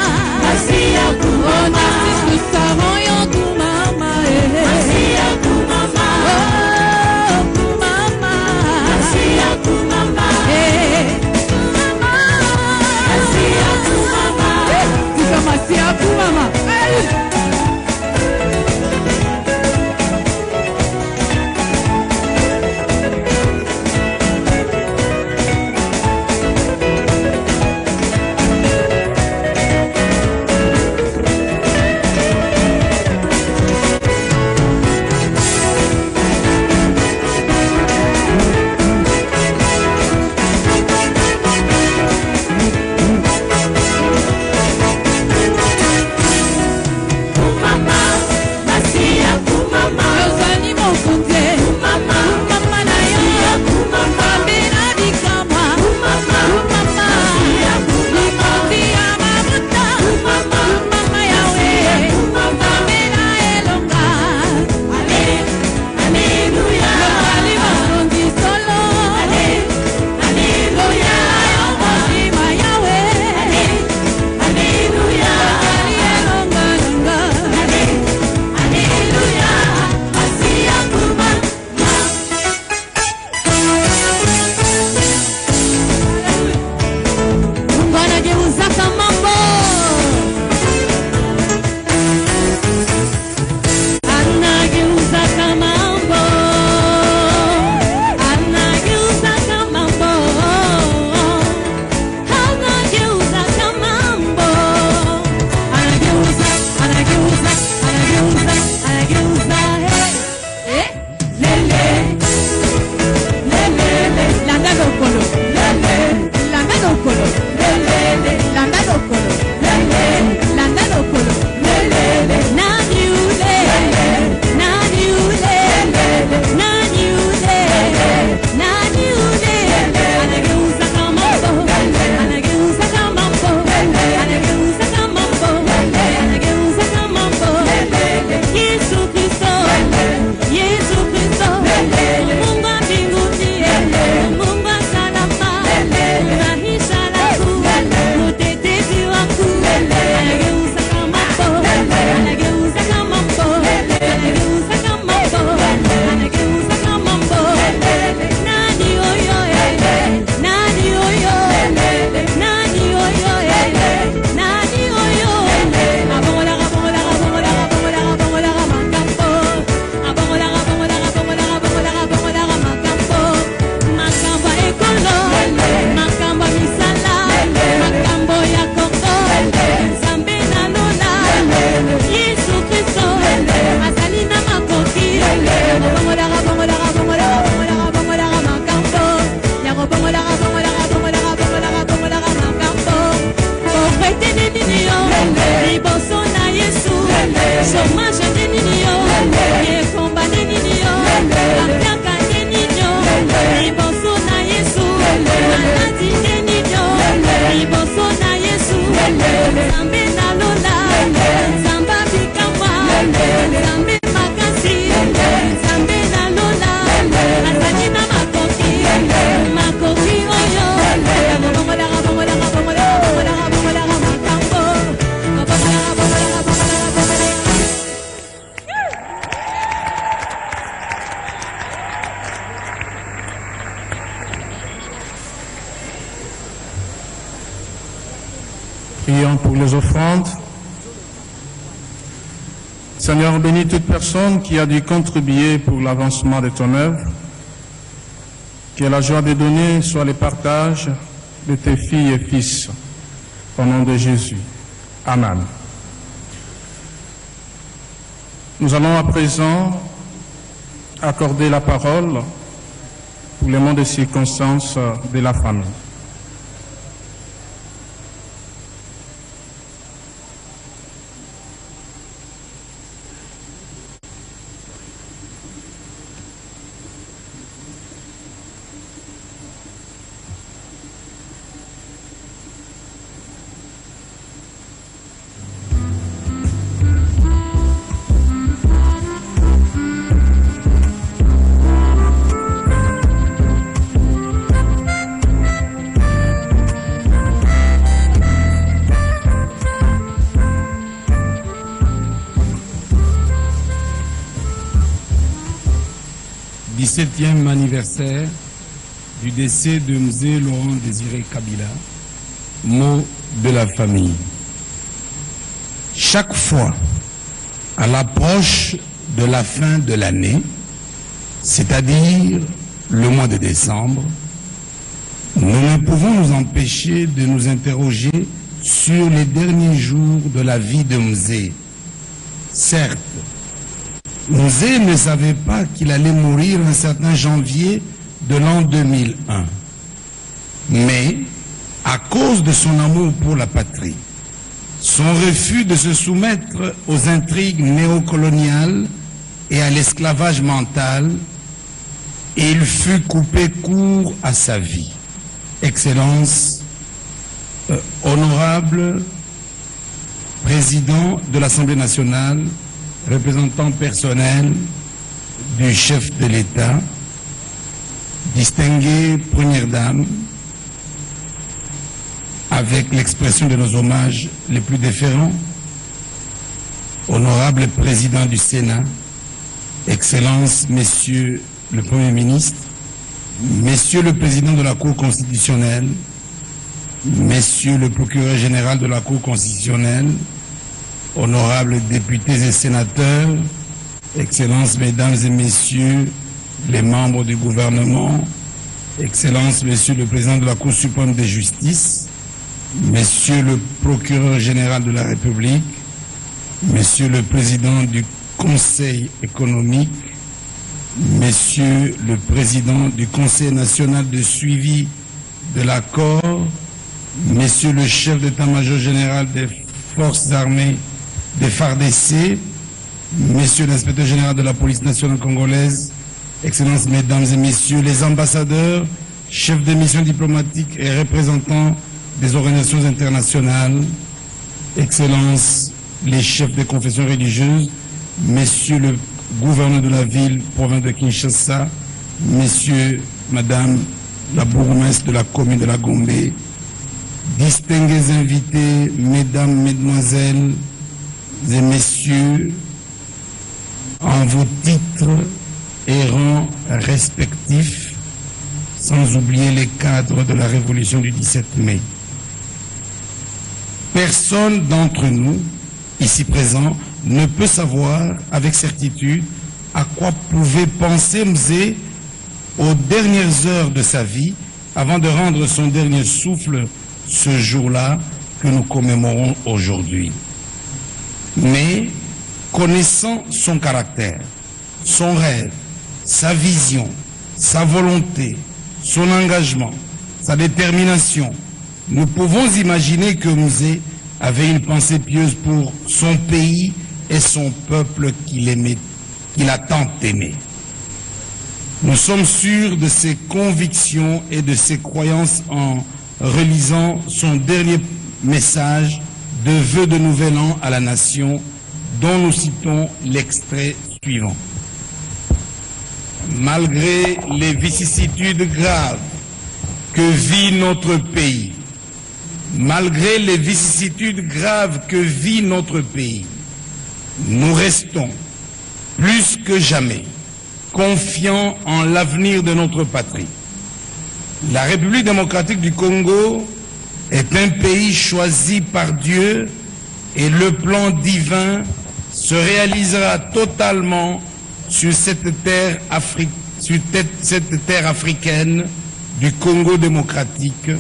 Prions pour les offrandes. Seigneur, bénis toute personne qui a dû contribuer pour l'avancement de ton œuvre. Que la joie de donner soit le partage de tes filles et fils. Au nom de Jésus. Amen. Nous allons à présent accorder la parole pour les mots de circonstances de la famille. Septième anniversaire du décès de Mzee Laurent Désiré Kabila, mot de la famille. Chaque fois, à l'approche de la fin de l'année, c'est-à-dire le mois de décembre, nous ne pouvons nous empêcher de nous interroger sur les derniers jours de la vie de Mzee. Certes, Mzee ne savait pas qu'il allait mourir un certain janvier de l'an 2001. Mais, à cause de son amour pour la patrie, son refus de se soumettre aux intrigues néocoloniales et à l'esclavage mental, il fut coupé court à sa vie. Excellence, honorable président de l'Assemblée nationale, représentant personnel du chef de l'État, distinguée première dame, avec l'expression de nos hommages les plus déférents, honorable président du Sénat, Excellence, Messieurs le Premier ministre, Messieurs le président de la Cour constitutionnelle, Messieurs le procureur général de la Cour constitutionnelle, honorables députés et sénateurs, Excellences, Mesdames et Messieurs les membres du gouvernement, Excellences, Monsieur le Président de la Cour suprême de justice, Monsieur le procureur général de la République, Monsieur le Président du Conseil économique, Monsieur le Président du Conseil national de suivi de l'accord, Monsieur le chef d'état-major général des forces armées des FARDC, Monsieur l'inspecteur général de la police nationale congolaise, Excellences, Mesdames et Messieurs les ambassadeurs, chefs de mission diplomatique et représentants des organisations internationales, Excellences, les chefs des confessions religieuses, Messieurs le gouverneur de la ville, province de Kinshasa, Messieurs, Madame la bourgmestre de la commune de la Gombe, distingués invités, Mesdames, Mesdemoiselles et Messieurs, en vos titres et rangs respectifs, sans oublier les cadres de la révolution du 17 mai. Personne d'entre nous, ici présents, ne peut savoir avec certitude à quoi pouvait penser Mzee aux dernières heures de sa vie avant de rendre son dernier souffle ce jour-là que nous commémorons aujourd'hui. Mais, connaissant son caractère, son rêve, sa vision, sa volonté, son engagement, sa détermination, nous pouvons imaginer que Mzee avait une pensée pieuse pour son pays et son peuple qu'il a tant aimé. Nous sommes sûrs de ses convictions et de ses croyances en relisant son dernier message de vœux de nouvel an à la nation, dont nous citons l'extrait suivant. Malgré les vicissitudes graves que vit notre pays, malgré les vicissitudes graves que vit notre pays, nous restons plus que jamais confiants en l'avenir de notre patrie. La République démocratique du Congo est un pays choisi par Dieu et le plan divin se réalisera totalement sur cette terre africaine du Congo démocratique,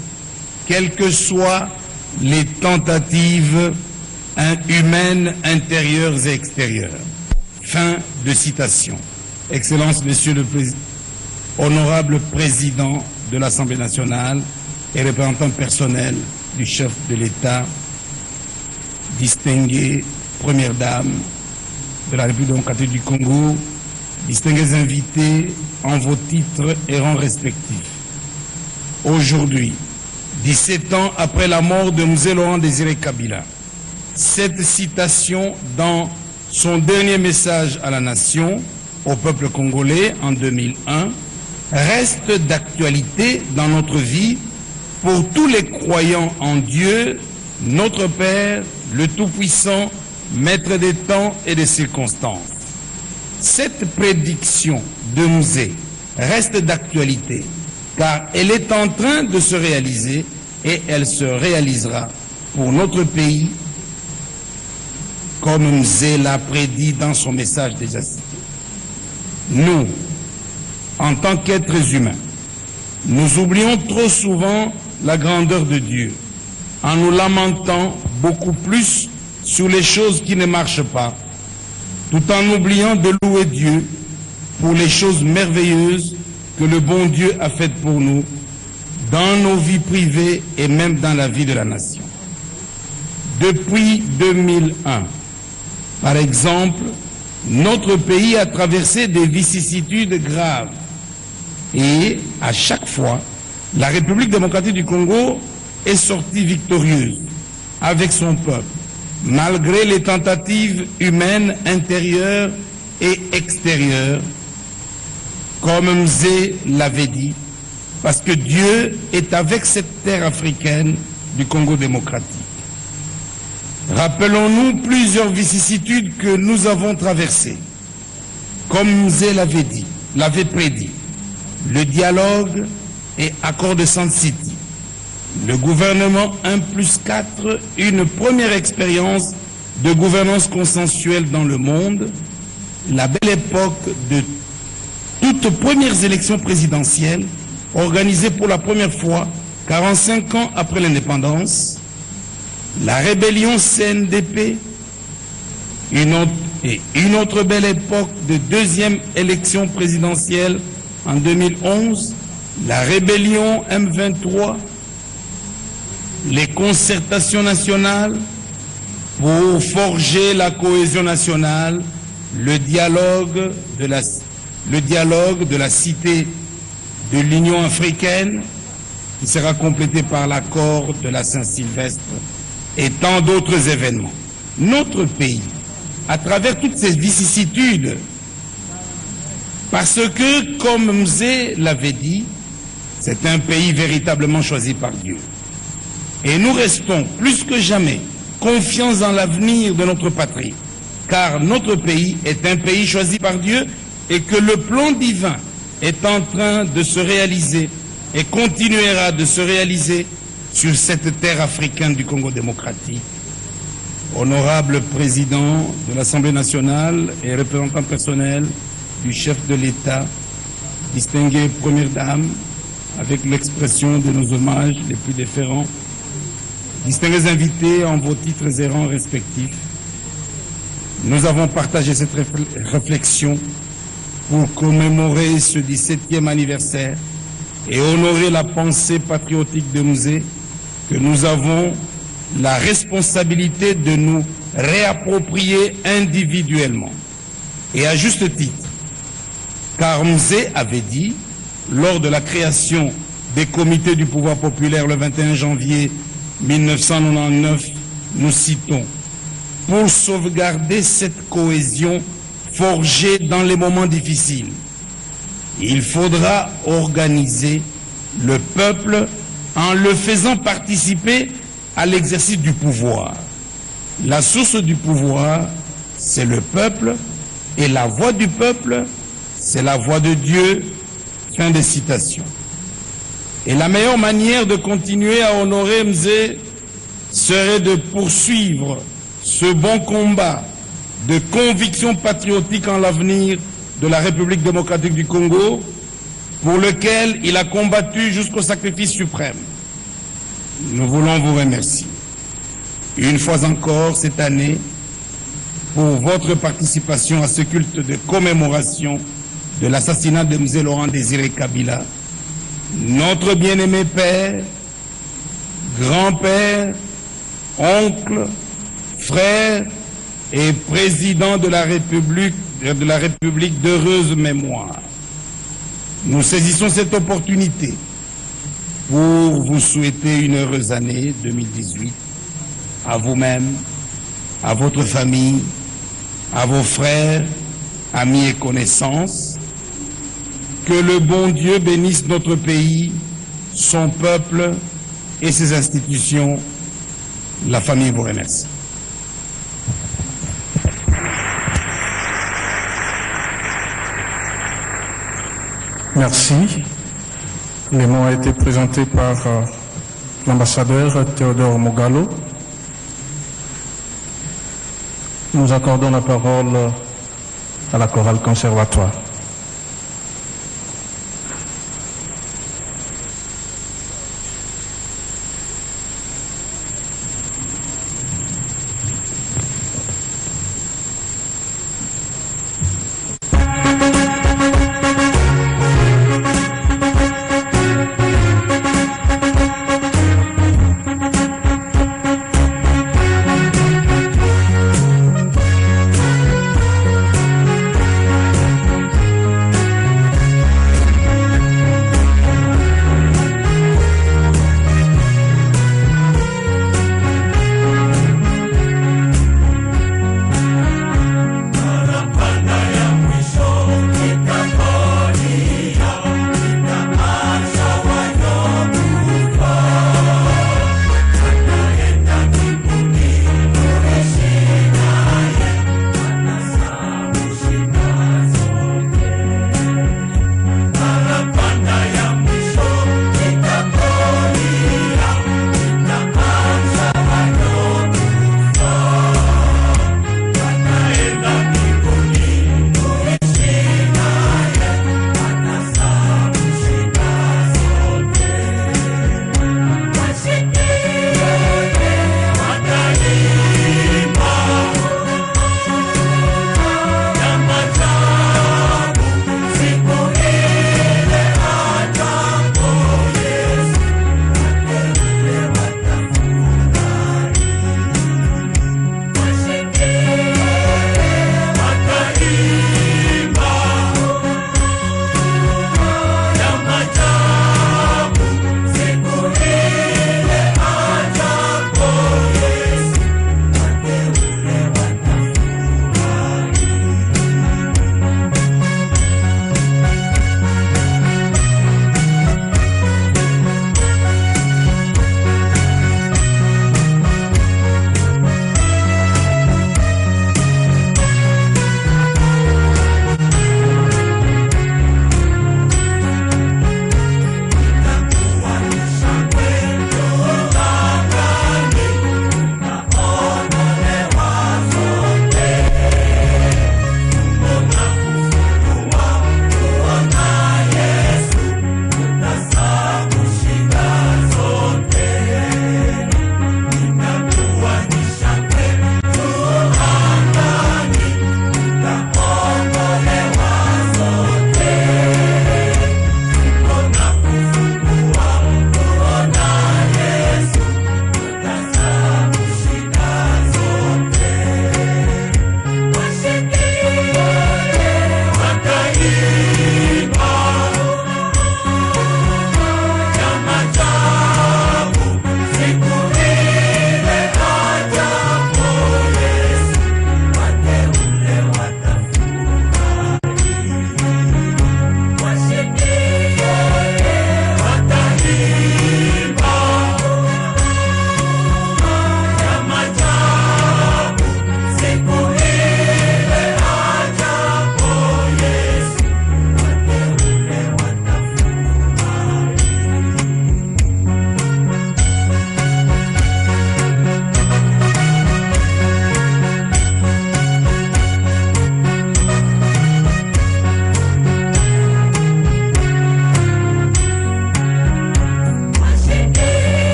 quelles que soient les tentatives humaines intérieures et extérieures. Fin de citation. Excellence, Monsieur le Honorable Président de l'Assemblée nationale et représentant personnel du chef de l'État, distinguée Première Dame de la République démocratique du Congo, distingués invités en vos titres et rangs respectifs. Aujourd'hui, 17 ans après la mort de Mzee Laurent Désiré Kabila, cette citation dans son dernier message à la nation, au peuple congolais en 2001, reste d'actualité dans notre vie pour tous les croyants en Dieu, notre Père, le Tout-Puissant, Maître des temps et des circonstances. Cette prédiction de Mzee reste d'actualité car elle est en train de se réaliser et elle se réalisera pour notre pays comme Mzee l'a prédit dans son message déjà cité. Nous, en tant qu'êtres humains, nous oublions trop souvent la grandeur de Dieu en nous lamentant beaucoup plus sur les choses qui ne marchent pas, tout en oubliant de louer Dieu pour les choses merveilleuses que le bon Dieu a faites pour nous dans nos vies privées et même dans la vie de la nation. Depuis 2001, par exemple, notre pays a traversé des vicissitudes graves et à chaque fois, la République démocratique du Congo est sortie victorieuse avec son peuple, malgré les tentatives humaines intérieures et extérieures, comme Mzee l'avait dit, parce que Dieu est avec cette terre africaine du Congo démocratique. Rappelons-nous plusieurs vicissitudes que nous avons traversées. Comme Mzee l'avait prédit, le dialogue et accord de Sand City, le gouvernement 1+4, une première expérience de gouvernance consensuelle dans le monde, la belle époque de toutes premières élections présidentielles organisées pour la première fois 45 ans après l'indépendance, la rébellion CNDP, une autre belle époque de deuxième élection présidentielle en 2011, la rébellion M23, les concertations nationales pour forger la cohésion nationale, le dialogue de la cité de l'Union africaine qui sera complété par l'accord de la Saint-Sylvestre et tant d'autres événements. Notre pays, à travers toutes ces vicissitudes, parce que, comme Mzee l'avait dit, c'est un pays véritablement choisi par Dieu. Et nous restons plus que jamais confiants en l'avenir de notre patrie, car notre pays est un pays choisi par Dieu et que le plan divin est en train de se réaliser et continuera de se réaliser sur cette terre africaine du Congo démocratique. Honorable Président de l'Assemblée nationale et représentant personnel du chef de l'État, distinguée Première Dame, avec l'expression de nos hommages les plus déférents, distingués invités en vos titres et rangs respectifs, nous avons partagé cette réflexion pour commémorer ce 17e anniversaire et honorer la pensée patriotique de Mzé que nous avons la responsabilité de nous réapproprier individuellement. Et à juste titre, car Mzé avait dit, lors de la création des comités du pouvoir populaire le 21 janvier 1999, nous citons, « Pour sauvegarder cette cohésion forgée dans les moments difficiles, il faudra organiser le peuple en le faisant participer à l'exercice du pouvoir. La source du pouvoir, c'est le peuple, et la voix du peuple, c'est la voix de Dieu. » Fin de citation. Et la meilleure manière de continuer à honorer Mzé serait de poursuivre ce bon combat de conviction patriotique en l'avenir de la République démocratique du Congo, pour lequel il a combattu jusqu'au sacrifice suprême. Nous voulons vous remercier une fois encore cette année pour votre participation à ce culte de commémoration de l'assassinat de Mzé Laurent Désiré Kabila, notre bien-aimé père, grand-père, oncle, frère et président de la République d'heureuse mémoire. Nous saisissons cette opportunité pour vous souhaiter une heureuse année 2018 à vous-même, à votre famille, à vos frères, amis et connaissances. Que le bon Dieu bénisse notre pays, son peuple et ses institutions. La famille vous remercie. Merci. Les mots ont été présentés par l'ambassadeur Théodore Mogalo. Nous accordons la parole à la chorale conservatoire.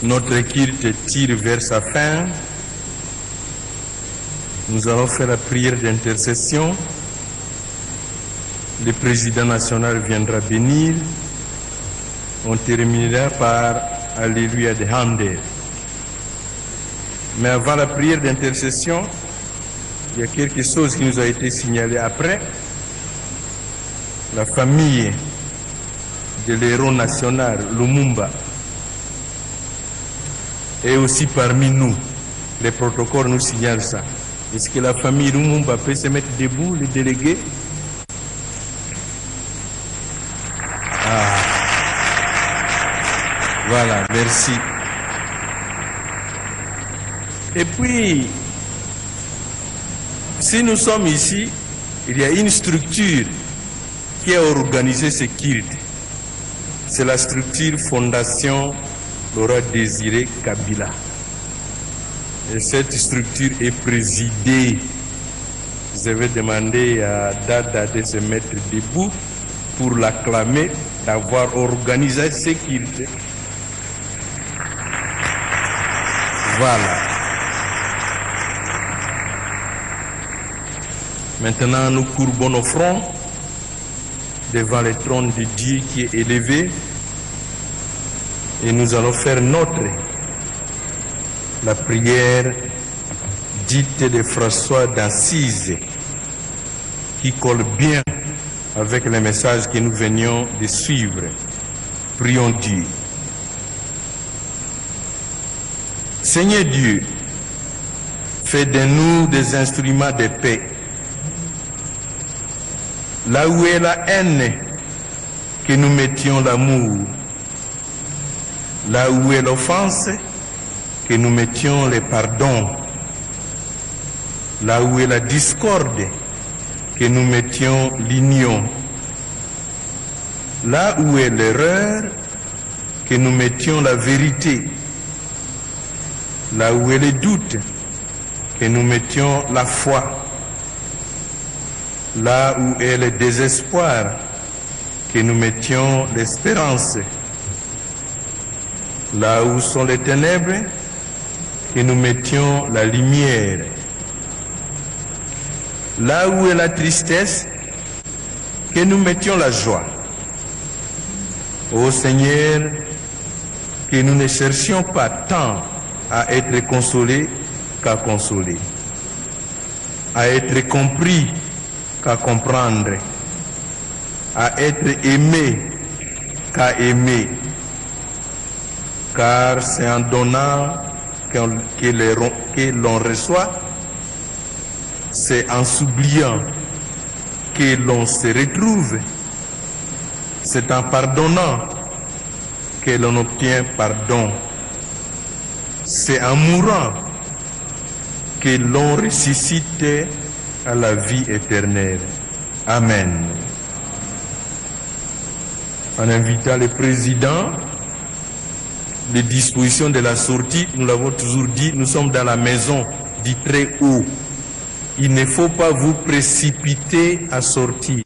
Notre culte tire vers sa fin. Nous allons faire la prière d'intercession. Le président national viendra bénir. On terminera par Alléluia de Handel. Mais avant la prière d'intercession, il y a quelque chose qui nous a été signalé après. La famille de l'héros national, Lumumba, est aussi parmi nous. Les protocoles nous signalent ça. Est-ce que la famille Lumumba peut se mettre debout, les délégués? Ah. Voilà, merci. Et puis, si nous sommes ici, il y a une structure qui a organisé ce culte. C'est la structure Fondation Laurent Désiré Kabila. Et cette structure est présidée. Je vais demander à Dada de se mettre debout pour l'acclamer d'avoir organisé ce culte. Voilà. Maintenant, nous courbons nos fronts devant le trône de Dieu qui est élevé et nous allons faire la prière dite de François d'Assise qui colle bien avec le message que nous venions de suivre. Prions Dieu. Seigneur Dieu, fais de nous des instruments de paix. Là où est la haine, que nous mettions l'amour. Là où est l'offense, que nous mettions le pardon. Là où est la discorde, que nous mettions l'union. Là où est l'erreur, que nous mettions la vérité. Là où est le doute, que nous mettions la foi. Là où est le désespoir, que nous mettions l'espérance. Là où sont les ténèbres, que nous mettions la lumière. Là où est la tristesse, que nous mettions la joie. Ô Seigneur, que nous ne cherchions pas tant à être consolés qu'à consoler, à être compris qu'à comprendre, à être aimé qu'à aimer, car c'est en donnant que l'on reçoit, c'est en s'oubliant que l'on se retrouve, c'est en pardonnant que l'on obtient pardon, c'est en mourant que l'on ressuscite à la vie éternelle. Amen. En invitant le président, les dispositions de la sortie, nous l'avons toujours dit, nous sommes dans la maison du très haut. Il ne faut pas vous précipiter à sortir,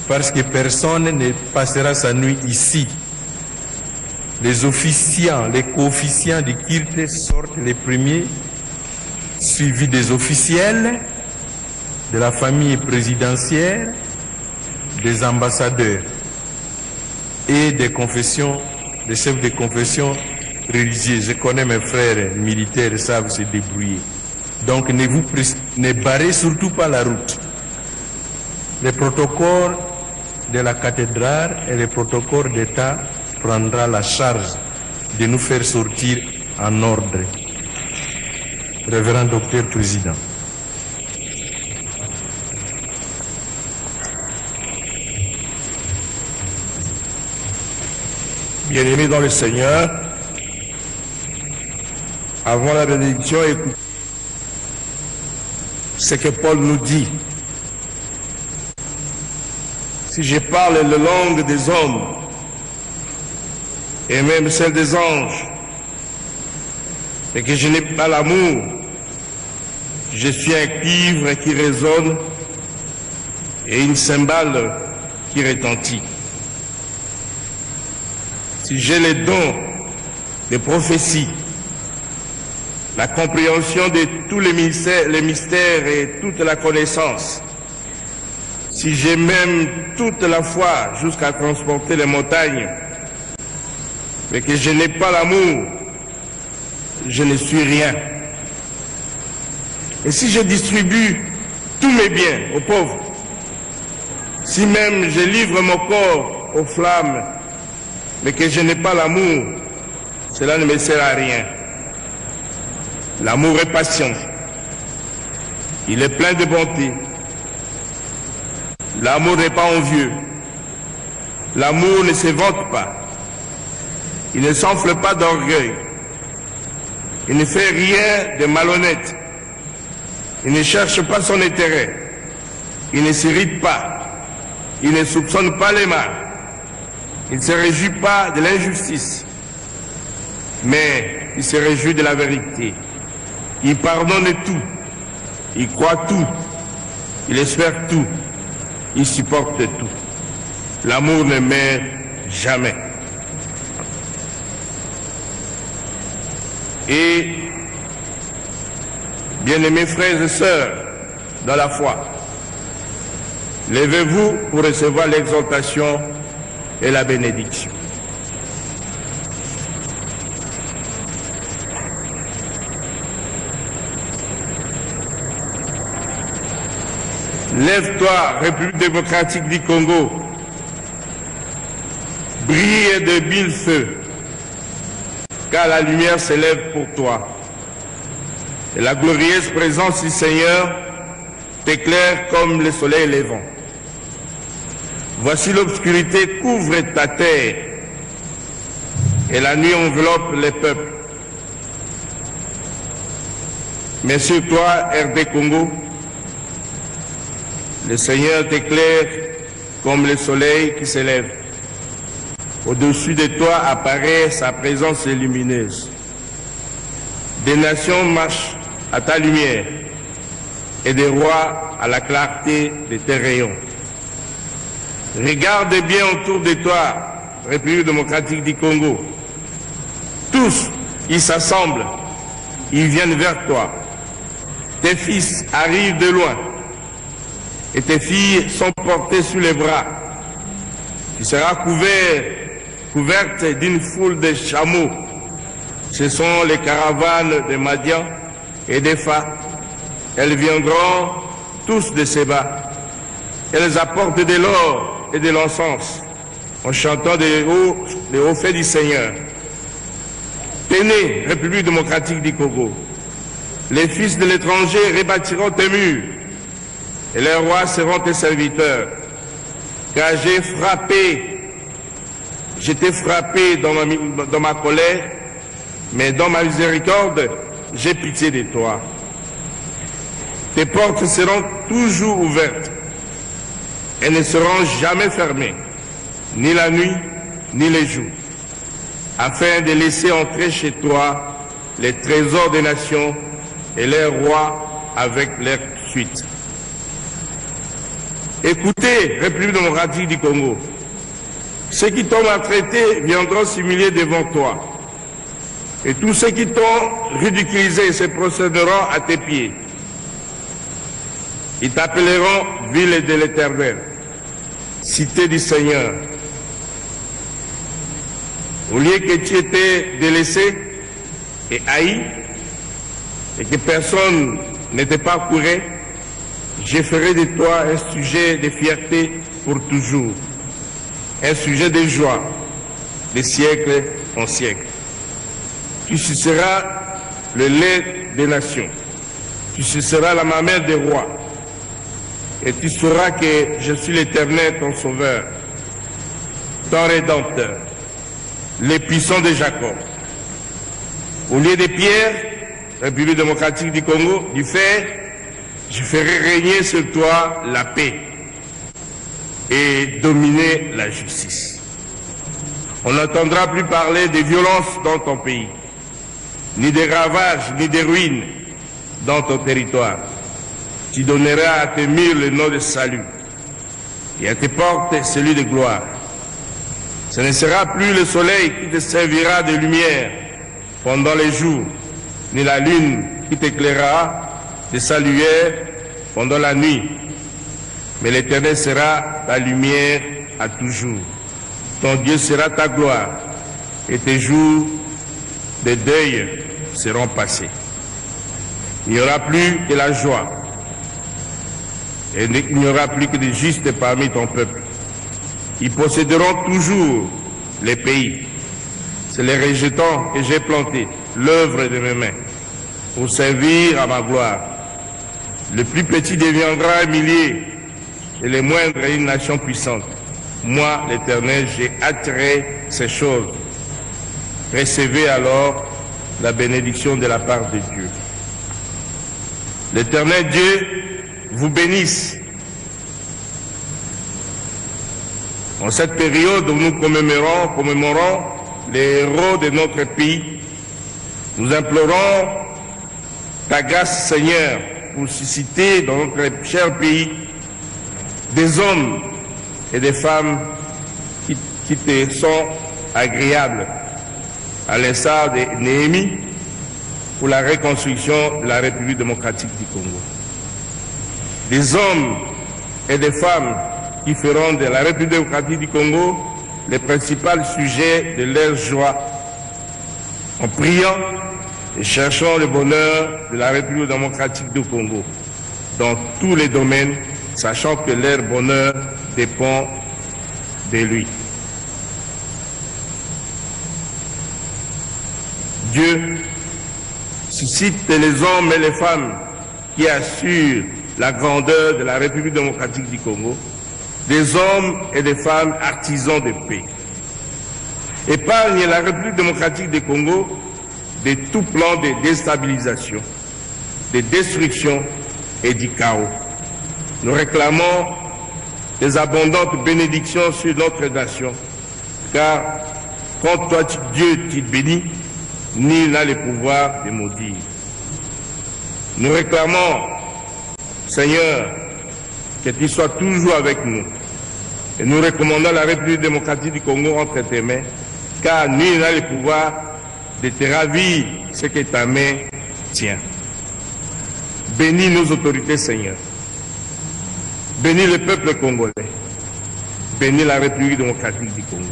parce que personne ne passera sa nuit ici. Les officiants, les co-officiants du culte sortent les premiers, suivis des officiels, de la famille présidentielle, des ambassadeurs et des confessions, des chefs de confession religieuses. Je connais mes frères militaires, ils savent se débrouiller. Donc ne barrez surtout pas la route. Le protocole de la cathédrale et le protocole d'État prendra la charge de nous faire sortir en ordre. Révérend Docteur Président. Bien-aimés dans le Seigneur, avant la bénédiction, écoutez ce que Paul nous dit. Si je parle la langue des hommes et même celle des anges, et que je n'ai pas l'amour, je suis un cuivre qui résonne et une cymbale qui retentit. Si j'ai les dons de prophétie, la compréhension de tous les mystères et toute la connaissance. Si j'ai même toute la foi jusqu'à transporter les montagnes, mais que je n'ai pas l'amour, je ne suis rien. Et si je distribue tous mes biens aux pauvres, si même je livre mon corps aux flammes, mais que je n'ai pas l'amour, cela ne me sert à rien. L'amour est patient. Il est plein de bonté. L'amour n'est pas envieux. L'amour ne se vante pas. Il ne s'enfle pas d'orgueil. Il ne fait rien de malhonnête. Il ne cherche pas son intérêt. Il ne s'irrite pas. Il ne soupçonne pas les mal. Il ne se réjouit pas de l'injustice. Mais il se réjouit de la vérité. Il pardonne tout. Il croit tout. Il espère tout. Il supporte tout. L'amour ne meurt jamais. Et, bien-aimés frères et sœurs dans la foi, levez-vous pour recevoir l'exaltation et la bénédiction. Lève-toi, République démocratique du Congo, brille de mille feux, car la lumière s'élève pour toi. Et la glorieuse présence du Seigneur t'éclaire comme le soleil levant. Voici l'obscurité couvre ta terre, et la nuit enveloppe les peuples. Mais sur toi, RD Congo, le Seigneur t'éclaire comme le soleil qui s'élève. Au-dessus de toi apparaît sa présence lumineuse. Des nations marchent à ta lumière et des rois à la clarté de tes rayons. Regarde bien autour de toi, République démocratique du Congo. Tous, ils s'assemblent, ils viennent vers toi. Tes fils arrivent de loin et tes filles sont portées sous les bras. Tu seras couverte d'une foule de chameaux. Ce sont les caravanes de Madian et d'Epha. Elles viendront tous de Séba. Elles apportent de l'or et de l'encens en chantant les hauts faits du Seigneur. Tenez, République démocratique du Congo, les fils de l'étranger rebâtiront tes murs et les rois seront tes serviteurs. Car je t'ai frappé dans ma colère, mais dans ma miséricorde, j'ai pitié de toi. Tes portes seront toujours ouvertes et ne seront jamais fermées, ni la nuit, ni les jours, afin de laisser entrer chez toi les trésors des nations et les rois avec leur suite. Écoutez, République démocratique du Congo, ceux qui t'ont maltraité viendront s'humilier devant toi, et tous ceux qui t'ont ridiculisé se procéderont à tes pieds. Ils t'appelleront ville de l'Éternel, cité du Seigneur. Au lieu que tu étais délaissé et haï, et que personne ne te parcourait, je ferai de toi un sujet de fierté pour toujours, un sujet de joie, de siècle en siècle. Tu suceras le lait des nations, tu suceras la mamelle des rois, et tu sauras que je suis l'Éternel, ton Sauveur, ton Rédempteur, le puissant de Jacob. Au lieu des pierres, République démocratique du Congo, du fer, je ferai régner sur toi la paix et dominer la justice. On n'entendra plus parler de violence dans ton pays, ni de ravages, ni de ruines dans ton territoire. Tu donneras à tes murs le nom de salut et à tes portes celui de gloire. Ce ne sera plus le soleil qui te servira de lumière pendant les jours, ni la lune qui t'éclairera de sa lumière pendant la nuit. Mais l'Éternel sera ta lumière à toujours. Ton Dieu sera ta gloire, et tes jours de deuil seront passés. Il n'y aura plus que la joie, et il n'y aura plus que des justes parmi ton peuple. Ils posséderont toujours les pays. C'est les rejetants que j'ai plantés, l'œuvre de mes mains, pour servir à ma gloire. Le plus petit deviendra un millier, et le moindre une nation puissante. Moi, l'Éternel, j'ai attiré ces choses. Recevez alors la bénédiction de la part de Dieu. L'Éternel Dieu vous bénisse. En cette période où nous commémorons les héros de notre pays, nous implorons ta grâce, Seigneur, pour susciter dans notre cher pays des hommes et des femmes qui te sont agréables, à l'instar de Néhémie, pour la reconstruction de la République démocratique du Congo. Des hommes et des femmes qui feront de la République démocratique du Congo les principaux sujets de leur joie, en priant et cherchant le bonheur de la République démocratique du Congo dans tous les domaines, sachant que leur bonheur dépend de lui. Dieu suscite les hommes et les femmes qui assurent la grandeur de la République démocratique du Congo, des hommes et des femmes artisans de paix. Épargne la République démocratique du Congo de tout plan de déstabilisation, de destruction et du chaos. Nous réclamons des abondantes bénédictions sur notre nation, car quand toi, Dieu, tu bénis, nul n'a le pouvoir de maudire. Nous réclamons, Seigneur, que tu sois toujours avec nous. Et nous recommandons la République démocratique du Congo entre tes mains, car nul n'a le pouvoir de te ravir ce que ta main tient. Bénis nos autorités, Seigneur. Bénis le peuple congolais. Bénis la République démocratique du Congo.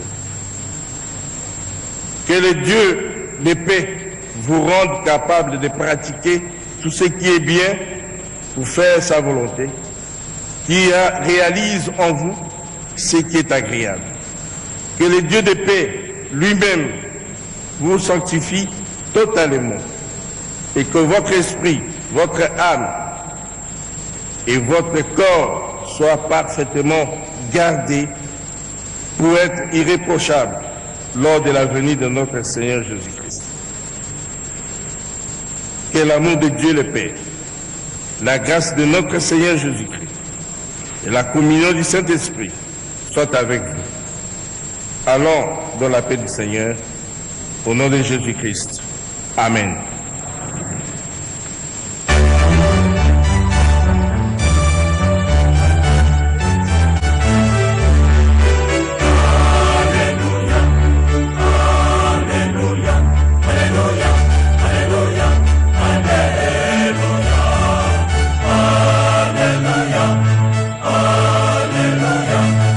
Que le Dieu de paix vous rende capable de pratiquer tout ce qui est bien pour faire sa volonté, qui réalise en vous ce qui est agréable. Que le Dieu de paix lui-même vous sanctifie totalement et que votre esprit, votre âme et votre corps soient parfaitement gardés pour être irréprochables lors de la venue de notre Seigneur Jésus-Christ. Que l'amour de Dieu le Père, la grâce de notre Seigneur Jésus-Christ et la communion du Saint-Esprit soient avec vous. Allons dans la paix du Seigneur, au nom de Jésus-Christ. Amen. Alléluia.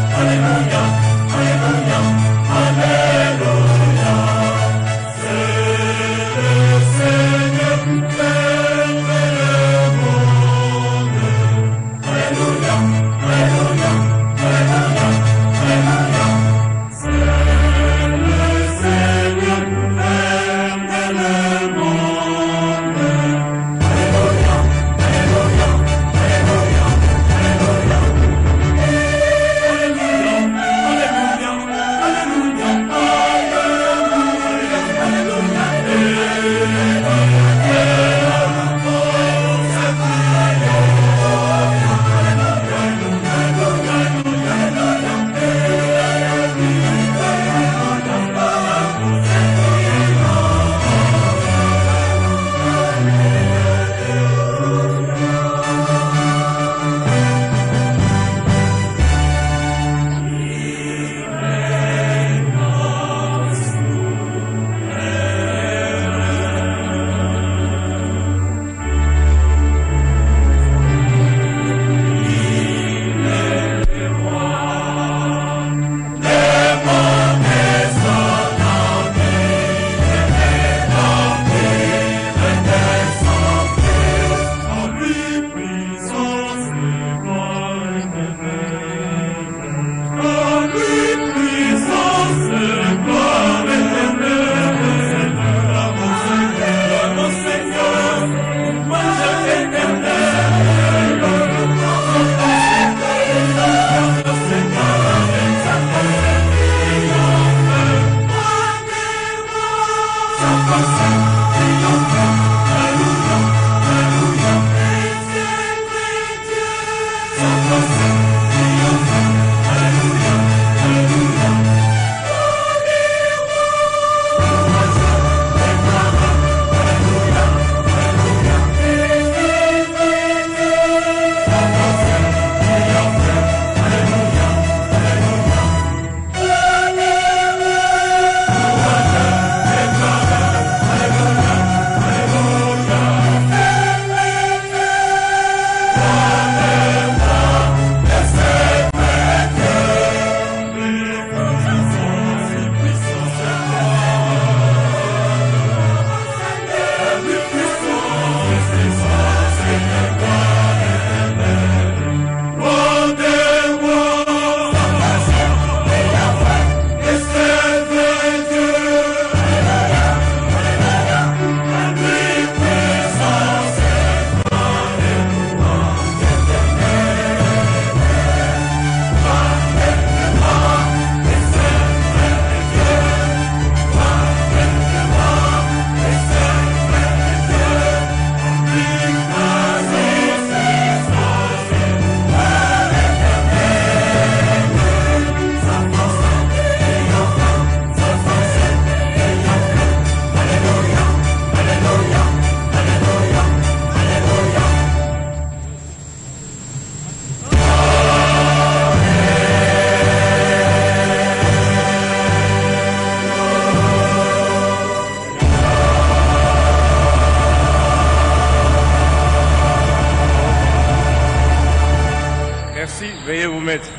Veuillez vous mettre.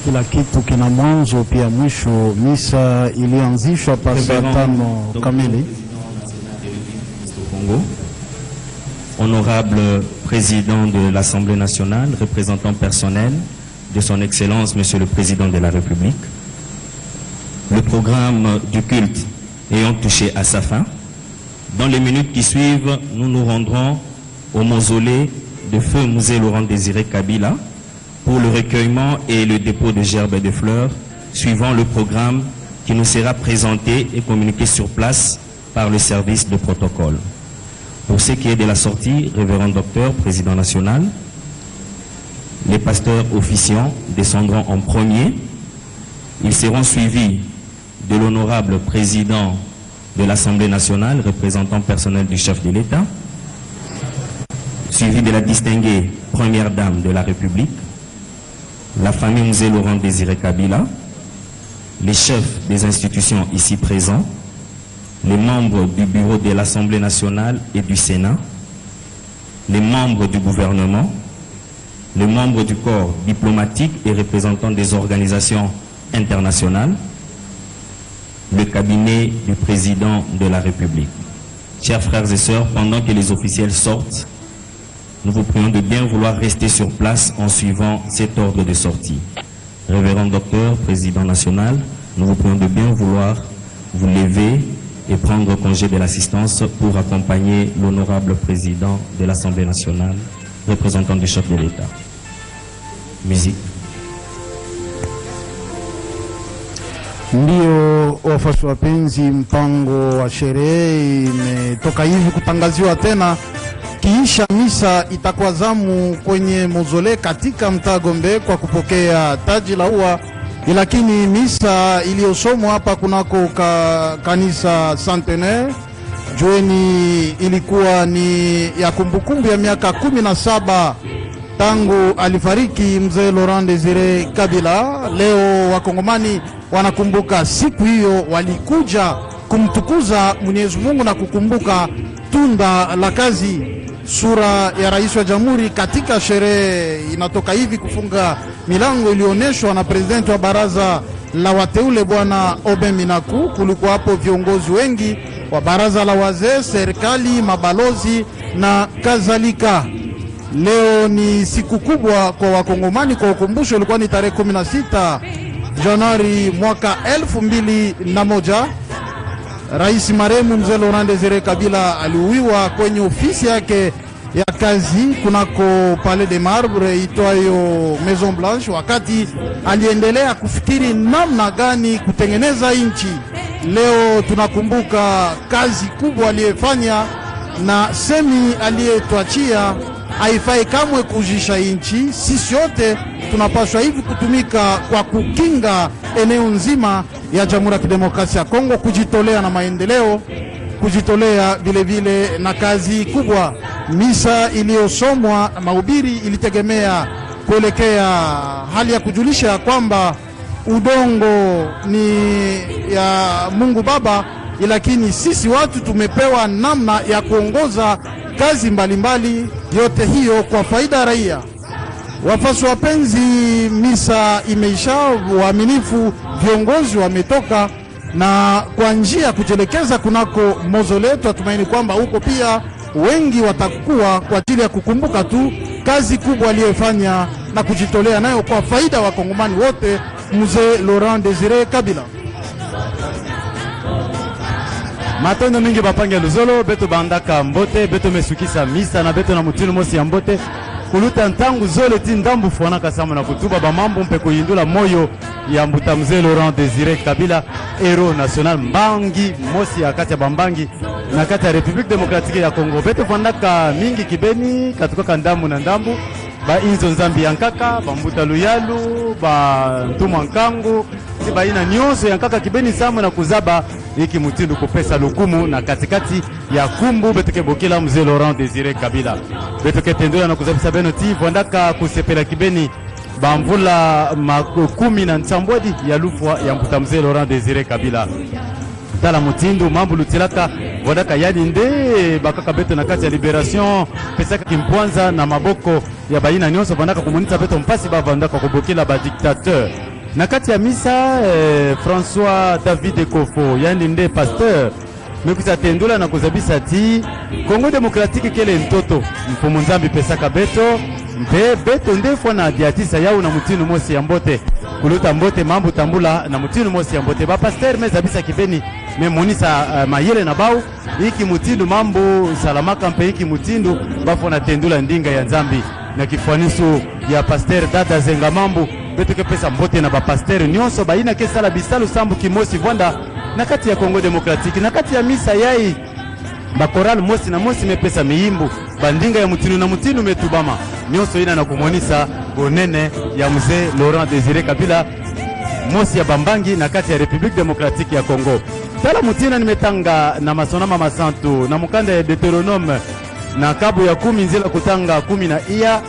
Kila kitu kina mwanzo pia mwisho. Misa ilianzishwa pa saa 5 kamili. Honorable président de l'Assemblée nationale, représentant personnel de son Excellence, Monsieur le Président de la République, le programme du culte ayant touché à sa fin, dans les minutes qui suivent, nous nous rendrons au mausolée de feu Musée Laurent Désiré Kabila pour le recueillement et le dépôt de gerbes et de fleurs, suivant le programme qui nous sera présenté et communiqué sur place par le service de protocole. Pour ce qui est de la sortie, révérend docteur, président national, les pasteurs officiants descendront en premier. Ils seront suivis de l'honorable président de l'Assemblée nationale, représentant personnel du chef de l'État, suivi de la distinguée première dame de la République, la famille Musée Laurent Désiré Kabila, les chefs des institutions ici présents, les membres du bureau de l'Assemblée nationale et du Sénat, les membres du gouvernement, les membres du corps diplomatique et représentants des organisations internationales, le cabinet du président de la République. Chers frères et sœurs, pendant que les officiels sortent, nous vous prions de bien vouloir rester sur place en suivant cet ordre de sortie. Révérend docteur, président national, nous vous prions de bien vouloir vous lever et prendre congé de l'assistance pour accompagner l'honorable président de l'Assemblée nationale, représentant du chef de l'État. Musique. Ndio wafuasi wapenzi, mpango wa sherehe imetoka hivi kutangaziwa tena. Kiisha misa itakuwa zamu kwenye mausolée katika mtaa Gombe kwa kupokea taji la ua. Lakini misa iliyosomwa hapa kunako kanisa Centenaire, jueni, ilikuwa ni ya kumbukumbu ya miaka 17 tangu alifariki mzee Laurent Désiré Kabila. Leo wakongomani wanakumbuka siku hiyo, walikuja kumtukuza Mwenyezi Mungu na kukumbuka tunda la kazi, sura ya rais wa jamhuri. Katika sherehe inatoka hivi kufunga milango ilioneshwa na presidenti wa baraza la wateule bwana Oben Minaku. Kulikuwa hapo viongozi wengi wa baraza la wazee, serikali, mabalozi na kadhalika. Leo ni siku kubwa kwa wakongomani. Kwa ukumbusho, ilikuwa ni tarehe 16 Januari mwaka 2001. Rais marehemu mzee Laurent Désiré Kabila aliuiwa kwenye ofisi yake ya kazi kunako Palais des Marbres itwayo Maison Blanche, wakati aliendelea kufikiri namna gani kutengeneza nchi. Leo tunakumbuka kazi kubwa aliyefanya na semi aliyetuachia haifai kamwe kujisha nchi. Sisi wote tunapaswa hivi kutumika kwa kukinga eneo nzima ya Jamhuri ya Kidemokrasia ya Kongo, kujitolea na maendeleo, kujitolea vile vile na kazi kubwa. Misa iliyosomwa, mahubiri ilitegemea kuelekea hali ya kujulisha kwamba udongo ni ya Mungu Baba, lakini sisi watu tumepewa namna ya kuongoza kazi mbalimbali, yote hiyo kwa faida ya raia. Wafasi wapenzi, misa imeisha, waaminifu viongozi wametoka, na kwa njia kujelekeza kunako mausoleo. Tumaini kwamba huko pia wengi watakuwa kwa ajili ya kukumbuka tu kazi kubwa aliyofanya na kujitolea nayo kwa faida wa Kongomani wote, Mzee Laurent Désiré Kabila. Matondo mingi bapange luzolo beto bandaka mbote beto mesukisa misa na beto na mutinu mosi ya mbote kuluta ntangu zole ti ndambu fwana kasama na kutuba ba mambo mpe kuyindula moyo ya mbuta Mzee Laurent Désiré Kabila, héros national mbangi mosi ya kati ya bambangi na kati ya République démocratique ya Congo. Beto fandaka mingi kibeni katuka ndambu na ndambu ba inzo nzambi yankaka ba mbuta luyalu ba ntuma nkangu si ba ina nyonso yankaka kibeni samu na kuzaba iki mutindu kupesa lukumu na katikati ya kumbu betuke bokila Mzee Laurent Désiré Kabila. Betuke tendula na kuzabisa beno ti vondaka kusepela kibeni bamvula makumi na nsambwadi ya lufwa ya mbuta Mzee Laurent Désiré Kabila. Tala mutindu mambu lutilaka vondaka yadi nde bakaka beto na kati ya Libération pesaka kimpwanza na maboko ya baina nyonso vondaka kumunita beto mpasi ba vondaka kubokila ba dictateur. Na kati ya misa François David Ekofo yani nde pasteur mekuza tendula na kuzabisa ti Congo démocratique kele ntoto mfumu nzambi pesaka beto mpe beto ndefo na diatisa yao na mutinu mosi ya mbote kuluta mbote mambu tambula na mutinu mosi ya mbote ba pasteur mezabisa kibeni memonisa mayele na bau iki mutindu mambu salamaka mpe iki mutindu bafo na tendula ndinga ya nzambi na kifwanisu ya pasteur Dada Zenga mambu beto ke pesa mbote na ba pasteur nyonso baina ke sala bisalu sambu kimosi vanda na kati ya Congo démocratique na kati ya misa yai ba choral mosi na mosi mepesa miimbu bandinga ya mutinu na mutinu metubama nyonso ina na kumonisa bonene ya Mzee Laurent Désiré Kabila mosi ya bambangi na kati ya République démocratique ya Congo. Tala mutina nimetanga na masonama masantu na mukanda ya Deutéronome na kabu ya 10 nzela kutanga 10 na iya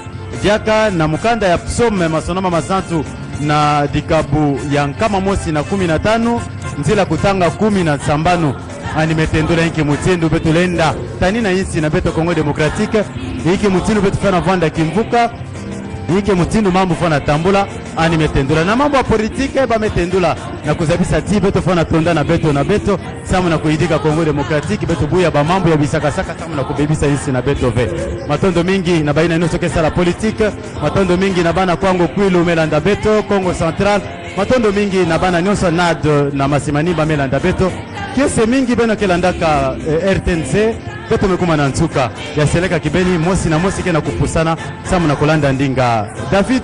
diaka na mukanda ya psome masonama masantu na dikabu ya nkama mosi na 15 nzela kutanga 10 na sambano animetendula inki mutindu betu lenda tani na insi na beto Congo démocratique inki mutindu betu fana vanda kimvuka inki mutindu mambo fana tambula animetendula na mambo ya politike ba metendula na kuzabisa ti beto fana tonda na beto samu na kuidika Congo démocratique beto buya ba mambo ya bisakasaka samu na kubebisa insi na beto ve matondo mingi na baina nyonso kesa la politique matondo mingi na bana kwango kwilu melanda beto Congo central matondo mingi na bana nyonso nad na masimani ba melanda beto kese mingi beno kelandaka RTNC beto mekuma na ntuka ya seleka kibeni mosi na mosi kena kupusana samu na kulanda ndinga David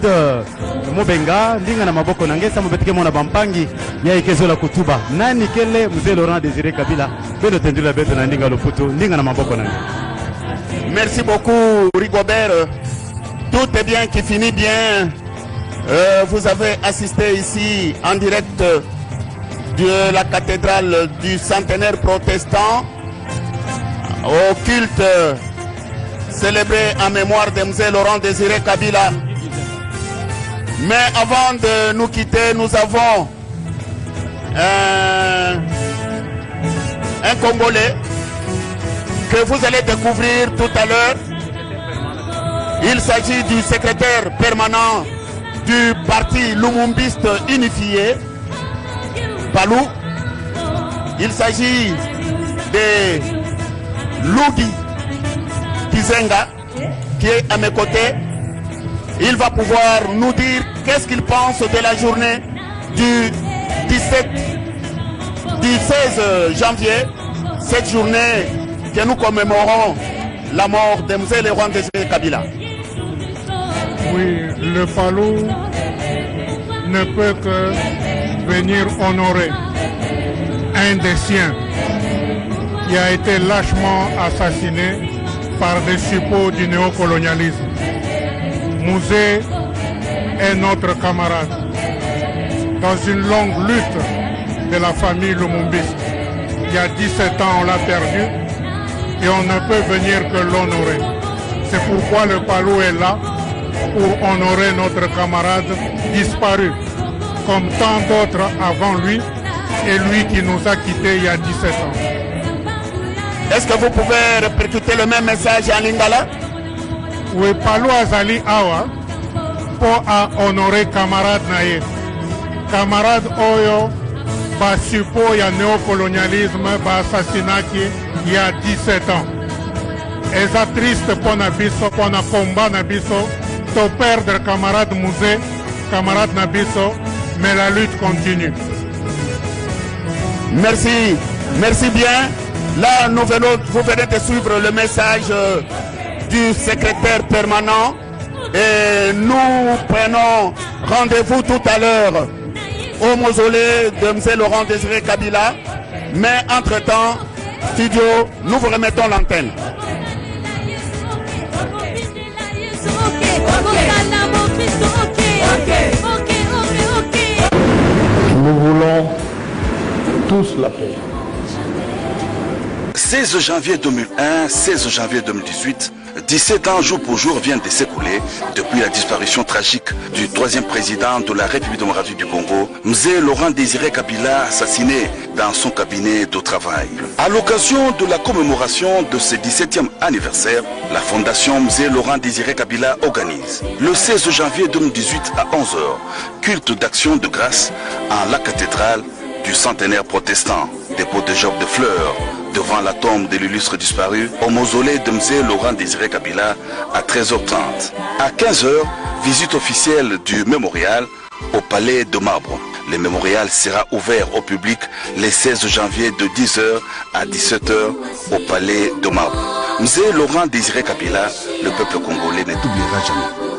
Mobenga ndinga na maboko na ngesa mubetike mona bampangi ya ikezo la kutuba nani kele Mzee Laurent Désiré Kabila beno tendula beto na ndinga loputu ndinga na maboko na ngesa. Merci beaucoup Rigobert, tout est bien qui finit bien. Vous avez assisté ici en direct de la cathédrale du centenaire protestant au culte célébré en mémoire de Mzee Laurent Désiré Kabila. Mais avant de nous quitter, nous avons un Congolais que vous allez découvrir tout à l'heure. Il s'agit du secrétaire permanent du parti Lumumbiste unifié, Palou. Il s'agit de Lougi Kizenga qui est à mes côtés. Il va pouvoir nous dire qu'est-ce qu'il pense de la journée du 16 janvier, cette journée que nous commémorons la mort de Mzee Laurent Désiré Kabila. Oui, le Palou ne peut que venir honorer un des siens qui a été lâchement assassiné par des suppôts du néocolonialisme. Mzee est notre camarade dans une longue lutte de la famille lumumbiste. Il y a 17 ans, on l'a perdu et on ne peut venir que l'honorer. C'est pourquoi le Palou est là pour honorer notre camarade disparu, comme tant d'autres avant lui, et lui qui nous a quittés il y a 17 ans. Est-ce que vous pouvez répercuter le même message en lingala? Oui, Palou Azali Awa pour honorer camarade naïf. Camarade Oyo, ba support ya néocolonialisme, ba assassinat il y a 17 ans. Et ça triste pour Nabiso, pour na combat Nabiso, de perdre camarade Mzee, camarade Nabiso, mais la lutte continue. Merci, merci bien. Là, vous venez de suivre le message du secrétaire permanent et nous prenons rendez-vous tout à l'heure au mausolée de Mzee Laurent Désiré Kabila. Mais entre-temps, studio, nous vous remettons l'antenne. Nous voulons tous la paix. 16 janvier 2001, 16 janvier 2018, 17 ans jour pour jour viennent de s'écouler depuis la disparition tragique du troisième président de la République démocratique du Congo, Mzee Laurent Désiré Kabila, assassiné dans son cabinet de travail. À l'occasion de la commémoration de ce 17e anniversaire, la Fondation Mzee Laurent Désiré Kabila organise le 16 janvier 2018 à 11 h, culte d'action de grâce en la cathédrale du centenaire protestant, dépôt de Job de fleurs devant la tombe de l'illustre disparu au mausolée de Mzee Laurent Désiré Kabila à 13 h 30. À 15 h, visite officielle du mémorial au palais de Marbre. Le mémorial sera ouvert au public le 16 janvier de 10 h à 17 h au palais de Marbre. Mzee Laurent Désiré Kabila, le peuple congolais ne t'oubliera jamais.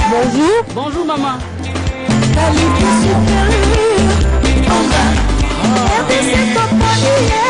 Bonjour. Bonjour maman. La Ligue supérieure, on va. RDC compagnie.